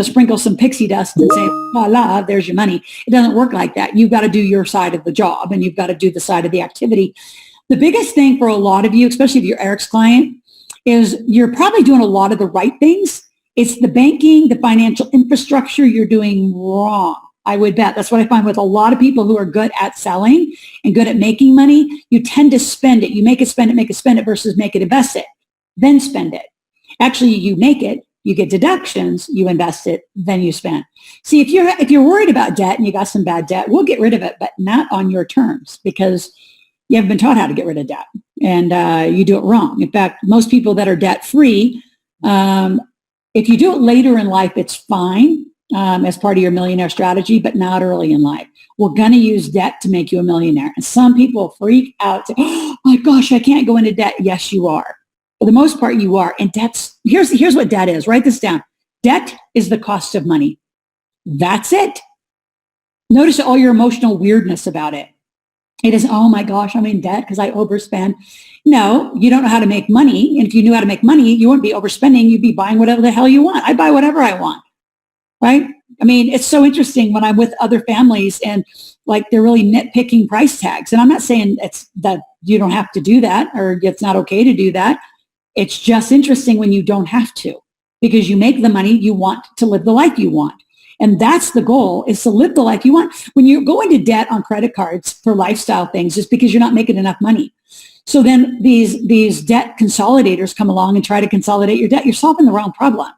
sprinkle some pixie dust and say, voila, there's your money. It doesn't work like that. You've got to do your side of the job, and you've got to do the side of the activity. The biggest thing for a lot of you, especially if you're Eric's client, is you're probably doing a lot of the right things. It's the banking, the financial infrastructure you're doing wrong. I would bet. That's what I find with a lot of people who are good at selling and good at making money. You tend to spend it. You make it, spend it versus make it, invest it, then spend it. Actually, you make it, you get deductions, you invest it, then you spend. See, if you're worried about debt and you got some bad debt, we'll get rid of it, but not on your terms, because you haven't been taught how to get rid of debt, and you do it wrong. In fact, most people that are debt free, if you do it later in life, it's fine. As part of your millionaire strategy, but not early in life. We're going to use debt to make you a millionaire. And some people freak out. Say, oh my gosh, I can't go into debt. Yes, you are. For the most part, you are. And here's what debt is. Write this down. Debt is the cost of money. That's it. Notice all your emotional weirdness about it. It is, oh my gosh, I'm in debt because I overspend. No, you don't know how to make money. And if you knew how to make money, you wouldn't be overspending. You'd be buying whatever the hell you want. I buy whatever I want. Right? I mean, it's so interesting when I'm with other families and like they're really nitpicking price tags. And I'm not saying it's that you don't have to do that or it's not okay to do that. It's just interesting when you don't have to, because you make the money you want to live the life you want. And that's the goal, is to live the life you want. When you go into debt on credit cards for lifestyle things, it's because you're not making enough money. So then these debt consolidators come along and try to consolidate your debt. You're solving the wrong problem.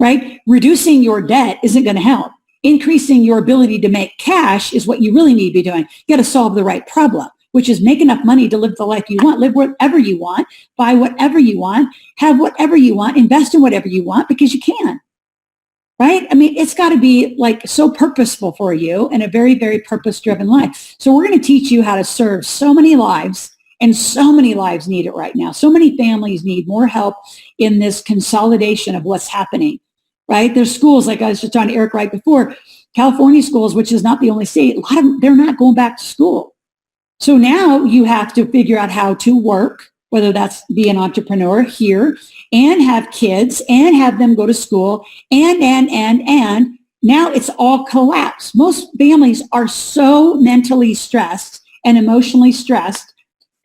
Right? Reducing your debt isn't going to help. Increasing your ability to make cash is what you really need to be doing. You got to solve the right problem, which is make enough money to live the life you want, live whatever you want, buy whatever you want, have whatever you want, invest in whatever you want, because you can. Right? I mean, it's got to be like so purposeful for you and a very, very purpose-driven life. So we're going to teach you how to serve so many lives And so many lives need it right now. So many families need more help in this consolidation of what's happening, right? There's schools, like I was just talking to Eric right before, California schools, which is not the only state, a lot of them, they're not going back to school. So now you have to figure out how to work, whether that's be an entrepreneur here and have kids and have them go to school and now it's all collapsed. Most families are so mentally stressed and emotionally stressed.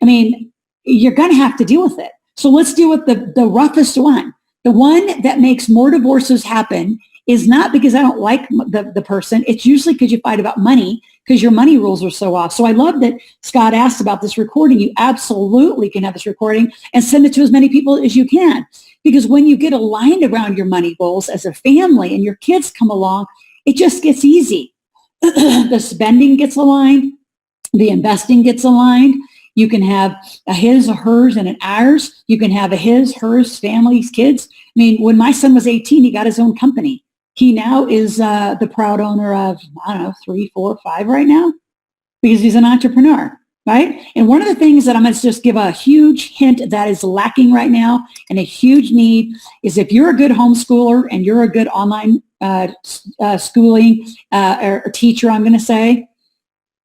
I mean, you're going to have to deal with it. So let's deal with the roughest one. The one that makes more divorces happen is not because I don't like the person. It's usually because you fight about money, because your money rules are so off. So I love that Scott asked about this recording. You absolutely can have this recording and send it to as many people as you can. Because when you get aligned around your money goals as a family and your kids come along, it just gets easy. The spending gets aligned. The investing gets aligned. You can have a his, a hers, and an ours. You can have a his, hers, families, kids. I mean, when my son was 18, he got his own company. He now is the proud owner of, I don't know, 3, 4, 5 right now because he's an entrepreneur, right? And one of the things that I'm going to just give a huge hint that is lacking right now and a huge need is if you're a good homeschooler and you're a good online schooling or teacher, I'm going to say,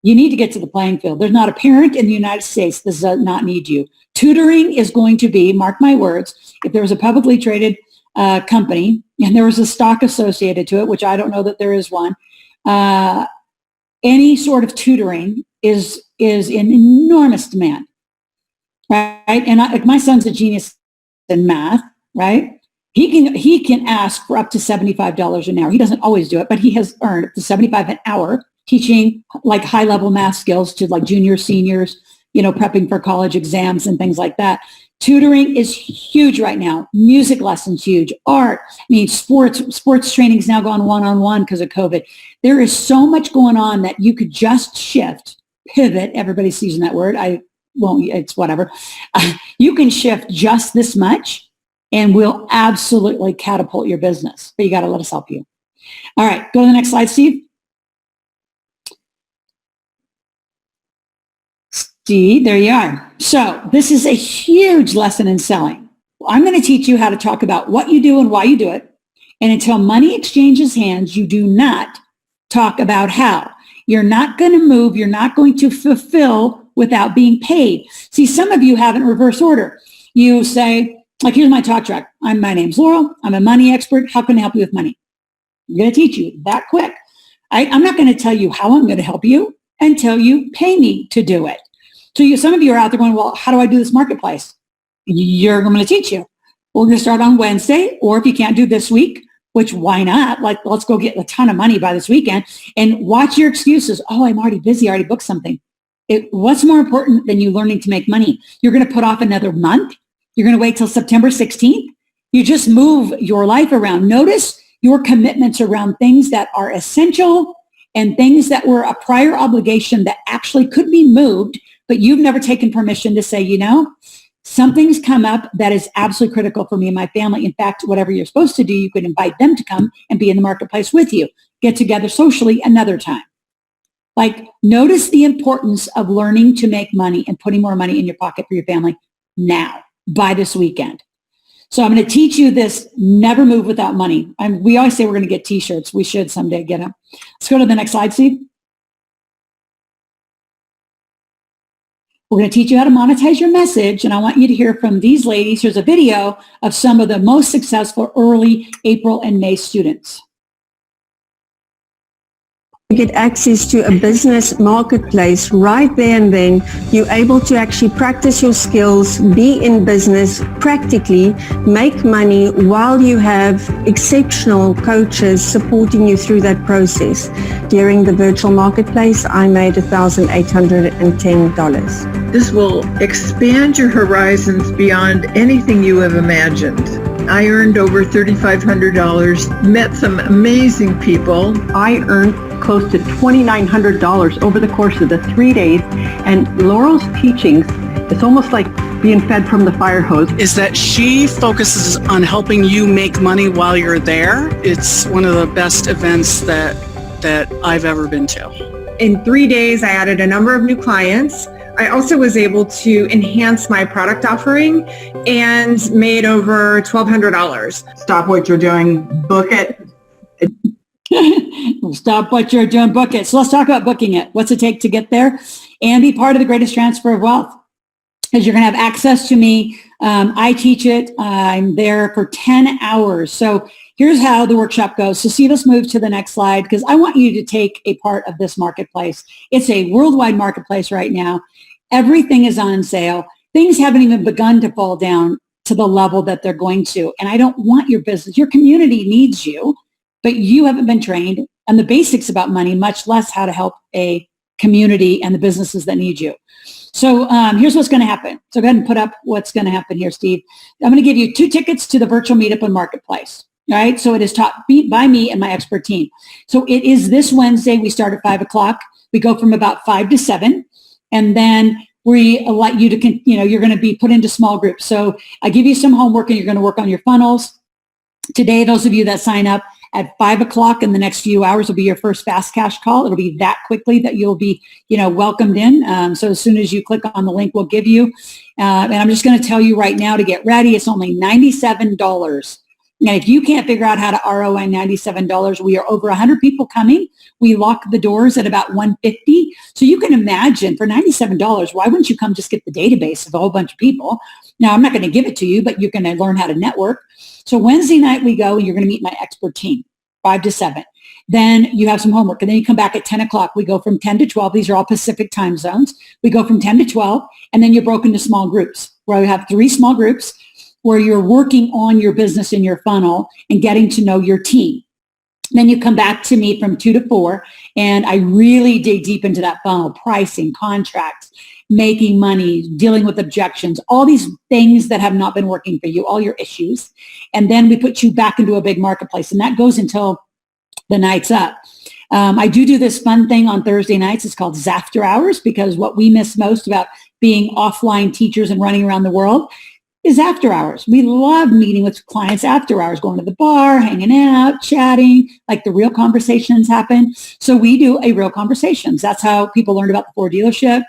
you need to get to the playing field. There's not a parent in the United States that does not need you. Tutoring is going to be, mark my words, if there was a publicly traded company and there was a stock associated to it, which I don't know that there is one, any sort of tutoring is in enormous demand, right? And like my son's a genius in math, right? He can ask for up to $75 an hour. He doesn't always do it, but he has earned up to $75 an hour teaching like high level math skills to like juniors, seniors, prepping for college exams and things like that. Tutoring is huge right now. Music lessons, huge. Art, sports training is now gone one-on-one because of COVID. There is so much going on that you could just shift, pivot. Everybody's using that word. I won't, it's whatever. You can shift just this much and we'll absolutely catapult your business. But you got to let us help you. All right, go to the next slide, Steve. See, there you are. So this is a huge lesson in selling. I'm going to teach you how to talk about what you do and why you do it. And until money exchanges hands, you do not talk about how. You're not going to move. You're not going to fulfill without being paid. See, some of you have it in reverse order. You say, like, here's my talk track. My name's Loral. I'm a money expert. How can I help you with money? I'm going to teach you that quick. I'm not going to tell you how I'm going to help you until you pay me to do it. So some of you are out there going, well, how do I do this marketplace? You're going to teach you. We're going to start on Wednesday, or if you can't do this week, which why not? Like, let's go get a ton of money by this weekend and watch your excuses. Oh, I'm already busy. I already booked something. What's more important than you learning to make money? You're going to put off another month. You're going to wait till September 16th. You just move your life around. Notice your commitments around things that are essential and things that were a prior obligation that actually could be moved, but you've never taken permission to say, something's come up that is absolutely critical for me and my family. In fact, whatever you're supposed to do, you could invite them to come and be in the marketplace with you. Get together socially another time. Like, notice the importance of learning to make money and putting more money in your pocket for your family now, by this weekend. So I'm going to teach you this, never move without money. We always say we're going to get t-shirts. We should someday get them. Let's go to the next slide, Steve. We're going to teach you how to monetize your message, and I want you to hear from these ladies. Here's a video of some of the most successful early April and May students. Get access to a business marketplace right there and then. You're able to actually practice your skills, be in business practically, make money while you have exceptional coaches supporting you through that process. During the virtual marketplace, I made $1,810. This will expand your horizons beyond anything you have imagined. I earned over $3,500, met some amazing people. I earned close to $2,900 over the course of the 3 days, and Loral's teachings, it's almost like being fed from the fire hose. Is that she focuses on helping you make money while you're there. It's one of the best events that I've ever been to. In 3 days, I added a number of new clients. I also was able to enhance my product offering and made over $1,200. Stop what you're doing, book it. Stop what you're doing, book it. So let's talk about booking it. What's it take to get there and be part of the greatest transfer of wealth? Because you're going to have access to me. I teach it. I'm there for 10 hours. So here's how the workshop goes. So see, let's move to the next slide because I want you to take a part of this marketplace. It's a worldwide marketplace right now. Everything is on sale. Things haven't even begun to fall down to the level that they're going to. And I don't want your business. Your community needs you, but you haven't been trained on the basics about money, much less how to help a community and the businesses that need you. So here's what's going to happen. So go ahead and put up what's going to happen here, Steve. I'm going to give you 2 tickets to the virtual meetup and marketplace. All right. So it is taught by me and my expert team. So it is this Wednesday. We start at 5 o'clock. We go from about 5 to 7. And then we let you to, you're going to be put into small groups. So I give you some homework and you're going to work on your funnels. Today, those of you that sign up at 5 o'clock in the next few hours will be your first fast cash call. It'll be that quickly that you'll be, welcomed in. So as soon as you click on the link, we'll give you. And I'm just going to tell you right now to get ready. It's only $97. And if you can't figure out how to ROI $97, we are over 100 people coming. We lock the doors at about 150. So you can imagine for $97, why wouldn't you come just get the database of a whole bunch of people? Now, I'm not going to give it to you, but you're going to learn how to network. So Wednesday night we go and you're going to meet my expert team, 5 to 7. Then you have some homework and then you come back at 10 o'clock. We go from 10 to 12. These are all Pacific time zones. We go from 10 to 12 and then you're broken into small groups where we have 3 small groups where you're working on your business in your funnel and getting to know your team. Then you come back to me from 2 to 4 and I really dig deep into that funnel, pricing, contracts, making money, dealing with objections, all these things that have not been working for you, all your issues. And then we put you back into a big marketplace and that goes until the night's up. I do this fun thing on Thursday nights. It's called Zafter Hours because what we miss most about being offline teachers and running around the world is after hours. We love meeting with clients after hours, going to the bar, hanging out, chatting, like the real conversations happen. So we do a real conversations. That's how people learned about the Ford dealership.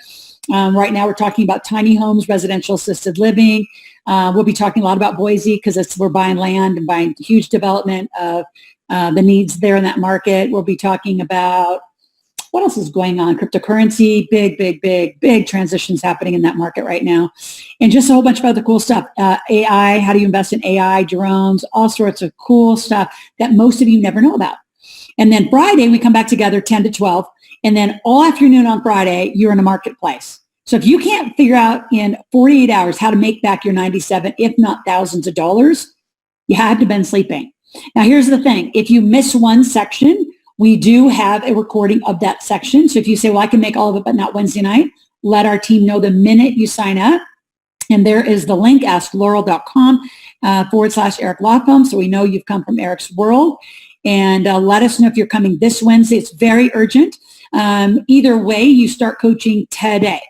Right now we're talking about tiny homes, residential assisted living. We'll be talking a lot about Boise because we're buying land and buying huge development of the needs there in that market. We'll be talking about what else is going on? Cryptocurrency, big transitions happening in that market right now. And just a whole bunch of other cool stuff. AI, how do you invest in AI, drones, all sorts of cool stuff that most of you never know about. And then Friday, we come back together 10 to 12. And then all afternoon on Friday, you're in a marketplace. So if you can't figure out in 48 hours how to make back your 97, if not thousands of dollars, you had to have been sleeping. Now, here's the thing. If you miss one section, we do have a recording of that section. So if you say, well, I can make all of it, but not Wednesday night, let our team know the minute you sign up. And there is the link, askloral.com /Eric Lotham. So we know you've come from Eric's World. And let us know if you're coming this Wednesday. It's very urgent. Either way, you start coaching today,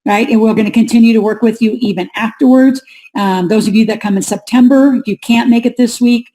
right? And we're going to continue to work with you even afterwards. Those of you that come in September, if you can't make it this week,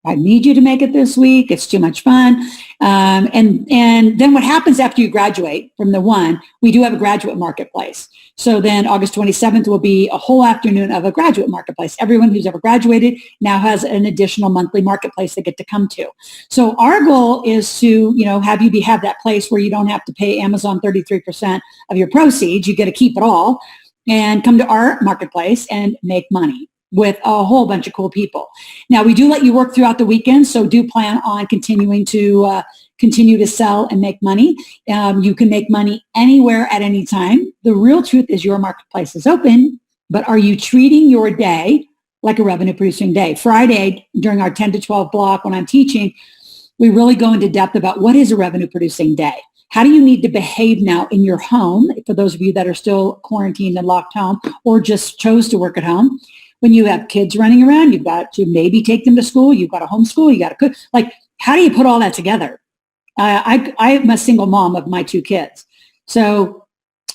I need you to make it this week. It's too much fun. And then what happens after you graduate from the one, we do have a graduate marketplace. So then August 27th will be a whole afternoon of a graduate marketplace. Everyone who's ever graduated now has an additional monthly marketplace they get to come to. So our goal is to, have that place where you don't have to pay Amazon 33% of your proceeds. You get to keep it all and come to our marketplace and make money with a whole bunch of cool people. Now, we do let you work throughout the weekend, so do plan on continuing to continue to sell and make money. You can make money anywhere at any time. The real truth is your marketplace is open, but are you treating your day like a revenue-producing day? Friday, during our 10 to 12 block when I'm teaching, we really go into depth about what is a revenue-producing day. How do you need to behave now in your home, for those of you that are still quarantined and locked home or just chose to work at home? When you have kids running around, you've got to maybe take them to school. You've got to homeschool. You got to cook. Like, how do you put all that together? I'm a single mom of my 2 kids. So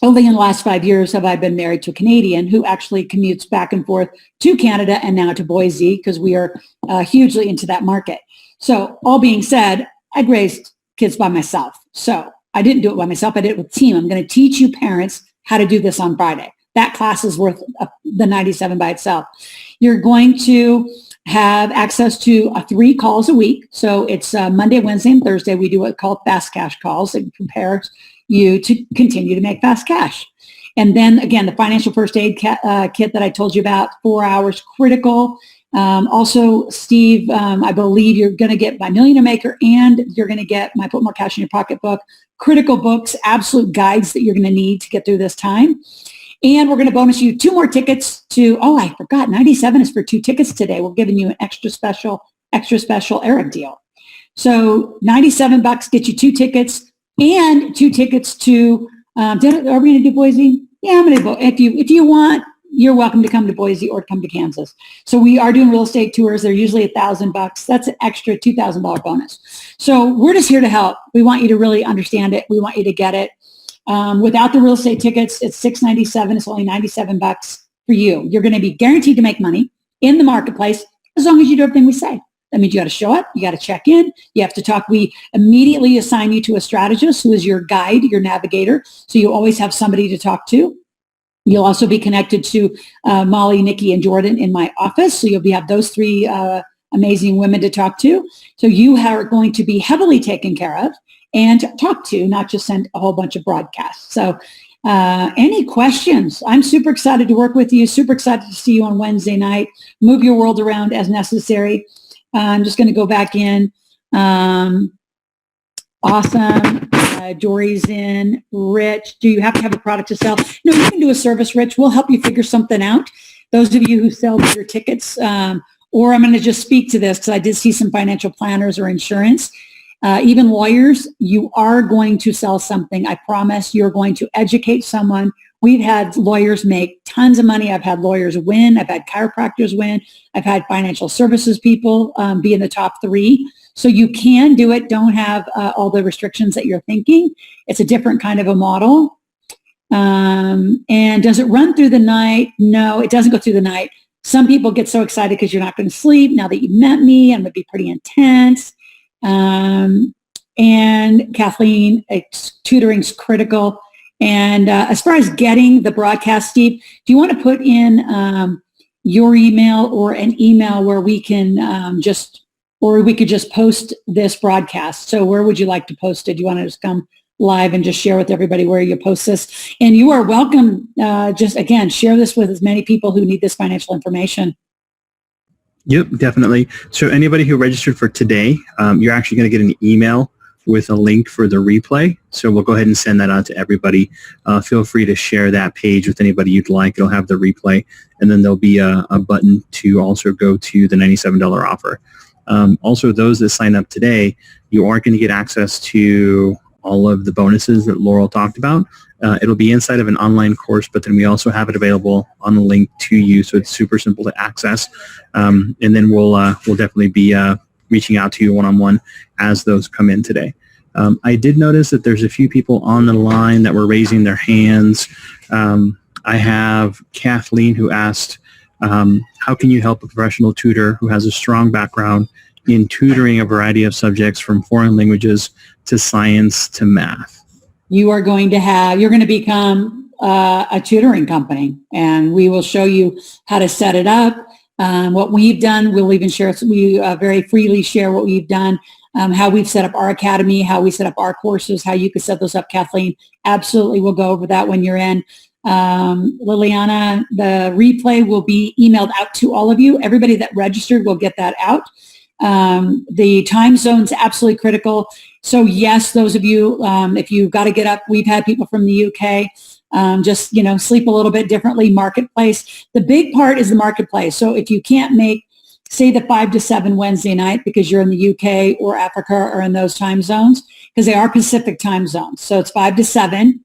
only in the last 5 years have I been married to a Canadian who actually commutes back and forth to Canada and now to Boise because we are hugely into that market. So all being said, I've raised kids by myself. So I didn't do it by myself. I did it with a team. I'm going to teach you parents how to do this on Friday. That class is worth the 97 by itself. You're going to have access to 3 calls a week. So it's Monday, Wednesday, and Thursday. We do what we call fast cash calls. It prepares you to continue to make fast cash. And then again, the financial first aid kit that I told you about, 4 hours, critical. Also, Steve, I believe you're going to get my Millionaire Maker, and you're going to get my Put More Cash in Your Pocket book, critical books, absolute guides that you're going to need to get through this time. And we're going to bonus you 2 more tickets to, I forgot, 97 is for 2 tickets today. We're giving you an extra special Eric deal. So $97 gets you 2 tickets and 2 tickets to, are we going to do Boise? Yeah, I'm going to go. If you want, you're welcome to come to Boise or come to Kansas. So we are doing real estate tours. They're usually $1,000. That's an extra $2,000 bonus. So we're just here to help. We want you to really understand it. We want you to get it. Without the real estate tickets, it's $697. It's only $97 for you. You're going to be guaranteed to make money in the marketplace as long as you do everything we say. That means you got to show up. You got to check in. You have to talk. We immediately assign you to a strategist who is your guide, your navigator. So you always have somebody to talk to. You'll also be connected to Molly, Nikki, and Jordan in my office. So you'll have those 3 amazing women to talk to. So you are going to be heavily taken care of and talk to, not just send a whole bunch of broadcasts. So any questions? I'm super excited to work with you. Super excited to see you on Wednesday night. Move your world around as necessary. I'm just going to go back in. Awesome. Dory's in. Rich, do you have to have a product to sell? No, you can do a service, Rich. We'll help you figure something out. Those of you who sell your tickets, or I'm going to just speak to this because I did see some financial planners or insurance. Even lawyers, you are going to sell something. I promise you're going to educate someone. We've had lawyers make tons of money. I've had lawyers win. I've had chiropractors win. I've had financial services people be in the top 3. So you can do it. Don't have all the restrictions that you're thinking. It's a different kind of a model. And does it run through the night? No, it doesn't go through the night. Some people get so excited because you're not going to sleep now that you met me, and it would be pretty intense. And Kathleen, tutoring's critical. And as far as getting the broadcast, Steve, do you want to put in your email or an email where we can or we could just post this broadcast? So where would you like to post it? Do you want to just come live and just share with everybody where you post this? And you are welcome, just again, share this with as many people who need this financial information. Yep, definitely. So anybody who registered for today, you're actually going to get an email with a link for the replay. So we'll go ahead and send that out to everybody. Feel free to share that page with anybody you'd like. It'll have the replay. And then there'll be a button to also go to the $97 offer. Also, those that sign up today, you are going to get access to all of the bonuses that Loral talked about. It'll be inside of an online course, but then we also have it available on the link to you, so it's super simple to access. And then we'll definitely be reaching out to you one-on-one as those come in today. I did notice that there's a few people on the line that were raising their hands. I have Kathleen who asked, how can you help a professional tutor who has a strong background in tutoring a variety of subjects from foreign languages to science to math? You're going to become a tutoring company, and we will show you how to set it up. What we've done, we'll even share, we very freely share what we've done, how we've set up our academy, how we set up our courses, how you could set those up, Kathleen. Absolutely, we'll go over that when you're in. Liliana, the replay will be emailed out to all of you. Everybody that registered will get that out. The time zone's absolutely critical. So yes, those of you, if you've got to get up, we've had people from the UK, just, sleep a little bit differently, marketplace. The big part is the marketplace. So if you can't make, say, the 5 to 7 Wednesday night because you're in the UK or Africa or in those time zones, because they are Pacific time zones. So it's 5 to 7.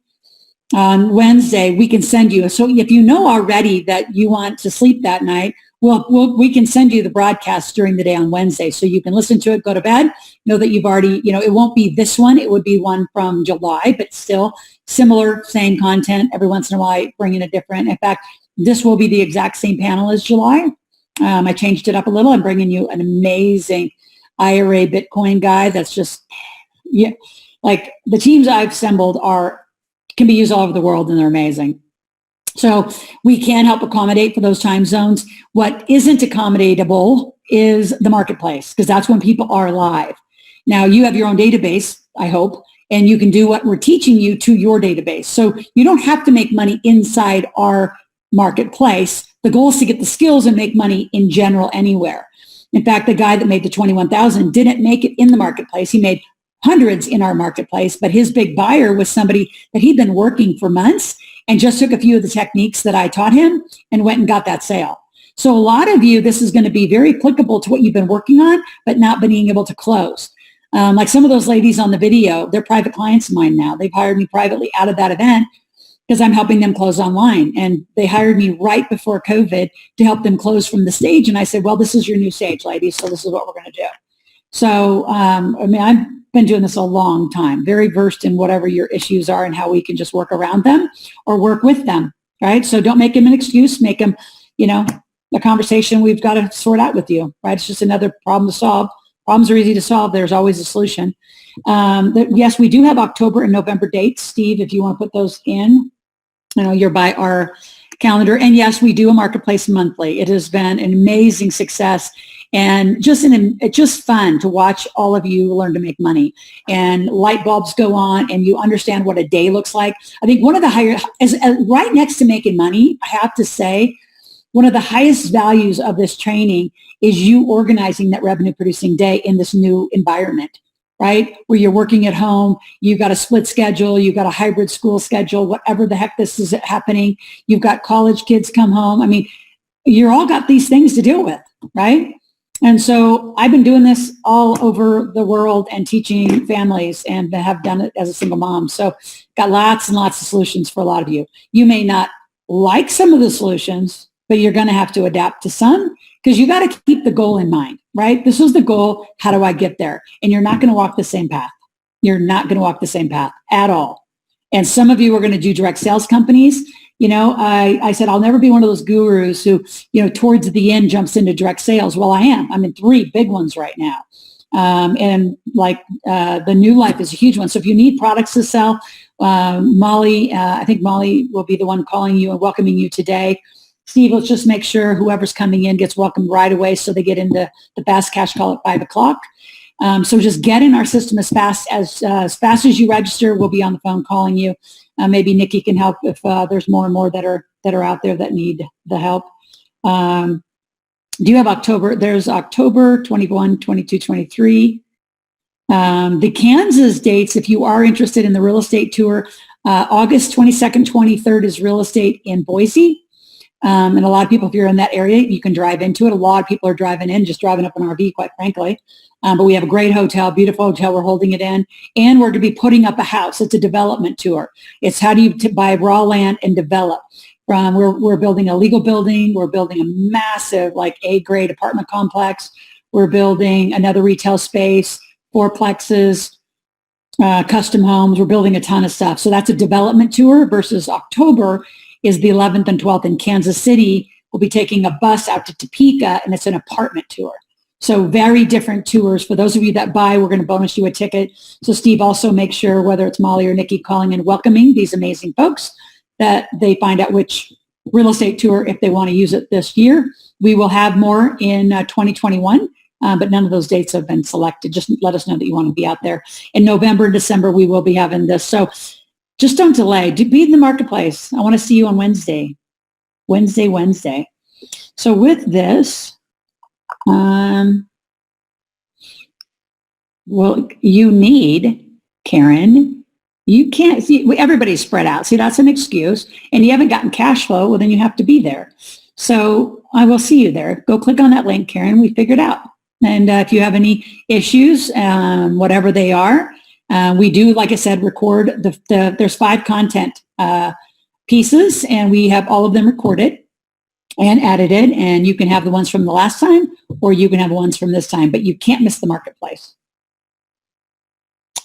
On Wednesday, we can send you. So if you know already that you want to sleep that night, we can send you the broadcast during the day on Wednesday. So you can listen to it, go to bed, know that you've already, it won't be this one. It would be one from July, but still similar, same content. Every once in a while, I bring in a different. In fact, this will be the exact same panel as July. I changed it up a little. I'm bringing you an amazing IRA Bitcoin guy that's just, like the teams I've assembled can be used all over the world, and they're amazing. So we can help accommodate for those time zones. What isn't accommodatable is the marketplace, because that's when people are live. Now you have your own database, I hope, and you can do what we're teaching you to your database. So you don't have to make money inside our marketplace. The goal is to get the skills and make money in general anywhere. In fact, the guy that made the 21,000 didn't make it in the marketplace. He made hundreds in our marketplace, but his big buyer was somebody that he'd been working for months and just took a few of the techniques that I taught him and went and got that sale. So a lot of you, this is going to be very applicable to what you've been working on, but not being able to close. Like some of those ladies on the video, they're private clients of mine now. They've hired me privately out of that event because I'm helping them close online. And they hired me right before COVID to help them close from the stage. And I said, well, this is your new stage, ladies. So this is what we're going to do. So, I've been doing this a long time, very versed in whatever your issues are and how we can just work around them or work with them, right? So don't make them an excuse, make them, a conversation we've got to sort out with you, right? It's just another problem to solve. Problems are easy to solve. There's always a solution. Yes, we do have October and November dates. Steve, if you want to put those in, you're by our calendar. And yes, we do a marketplace monthly. It has been an amazing success. And it's just fun to watch all of you learn to make money, and light bulbs go on and you understand what a day looks like. I think one of the right next to making money, I have to say, one of the highest values of this training is you organizing that revenue producing day in this new environment, right? Where you're working at home, you've got a split schedule, you've got a hybrid school schedule, whatever the heck this is happening. You've got college kids come home. I mean, you're all got these things to deal with, right? And so I've been doing this all over the world and teaching families, and have done it as a single mom. So got lots and lots of solutions for a lot of you. You may not like some of the solutions, but you're going to have to adapt to some, because you got to keep the goal in mind, right? This is the goal. How do I get there? And you're not going to walk the same path. You're not going to walk the same path at all. And some of you are going to do direct sales companies. I said, I'll never be one of those gurus who, towards the end jumps into direct sales. Well, I am. I'm in 3 big ones right now. And the New Life is a huge one. So if you need products to sell, Molly, I think Molly will be the one calling you and welcoming you today. Steve, let's just make sure whoever's coming in gets welcomed right away so they get into the fast cash call at 5 o'clock. So just get in our system as fast as you register. We'll be on the phone calling you. Maybe Nikki can help if there's more and more that are out there that need the help. Do you have October? There's October 21, 22, 23. The Kansas dates, if you are interested in the real estate tour, August 22nd, 23rd is real estate in Boise. And a lot of people, if you're in that area, you can drive into it. A lot of people are driving up an RV, quite frankly. But we have a great hotel, beautiful hotel. We're holding it in. And we're going to be putting up a house. It's a development tour. It's how do you buy raw land and develop. We're building a legal building. We're building a massive, A-grade apartment complex. We're building another retail space, 4plexes, custom homes. We're building a ton of stuff. So that's a development tour versus October is the 11th and 12th in Kansas City. We'll be taking a bus out to Topeka, and it's an apartment tour. So very different tours. For those of you that buy, we're going to bonus you a ticket. So Steve, also make sure, whether it's Molly or Nikki calling and welcoming these amazing folks, that they find out which real estate tour, if they want to use it this year. We will have more in 2021, but none of those dates have been selected. Just let us know that you want to be out there. In November and December, we will be having this. So just don't delay. Be in the marketplace. I want to see you on Wednesday. So with this, you need, Karen, you can't see, everybody's spread out. See, that's an excuse. And you haven't gotten cash flow. Well, then you have to be there. So I will see you there. Go click on that link, Karen. We figured out. And if you have any issues, whatever they are, we do, like I said, record there's 5 content pieces, and we have all of them recorded and edited, and you can have the ones from the last time, or you can have ones from this time, but you can't miss the marketplace.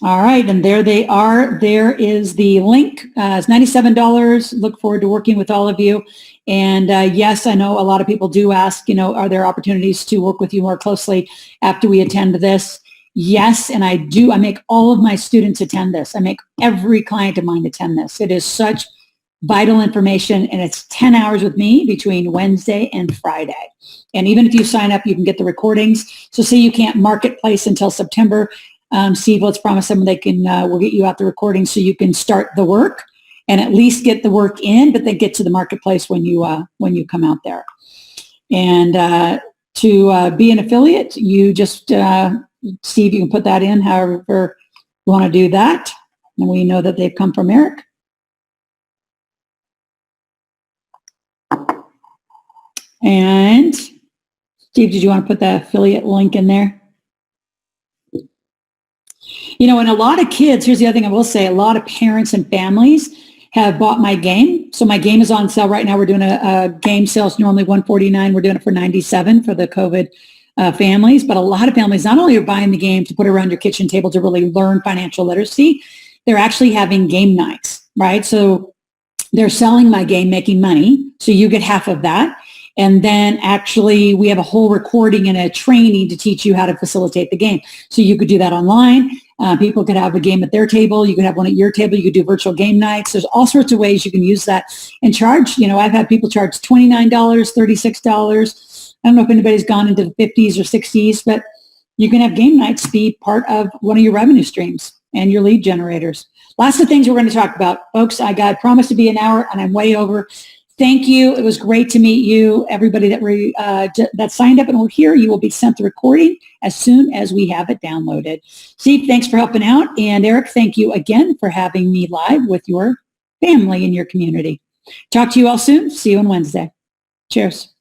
All right, and there they are. There is the link. It's $97. Look forward to working with all of you. And yes, I know a lot of people do ask, are there opportunities to work with you more closely after we attend this? Yes, and I do. I make all of my students attend this. I make every client of mine attend this. It is such vital information, and it's 10 hours with me between Wednesday and Friday. And even if you sign up, you can get the recordings. So say you can't marketplace until September. Steve, let's promise them they can, we'll get you out the recording so you can start the work and at least get the work in, but then get to the marketplace when you come out there. And to be an affiliate, you just, Steve, you can put that in however you want to do that. And we know that they've come from Eric. And Steve, did you want to put the affiliate link in there? You know, and a lot of kids, here's the other thing I will say, a lot of parents and families have bought my game. So my game is on sale right now. We're doing a game sale. It's normally $149. We're doing it for $97 for the COVID families. But a lot of families not only are buying the game to put around your kitchen table to really learn financial literacy, they're actually having game nights, right? So they're selling my game, making money. So you get half of that. And then actually we have a whole recording and a training to teach you how to facilitate the game. So you could do that online. People could have a game at their table. You could have one at your table. You could do virtual game nights. There's all sorts of ways you can use that and charge. You know, I've had people charge $29, $36. I don't know if anybody's gone into the 50s or 60s, but you can have game nights be part of one of your revenue streams and your lead generators. Lots of things we're going to talk about. Folks, I promised to be an hour and I'm way over. Thank you. It was great to meet you. Everybody that signed up and will hear, you will be sent the recording as soon as we have it downloaded. Steve, thanks for helping out. And Eric, thank you again for having me live with your family and your community. Talk to you all soon. See you on Wednesday. Cheers.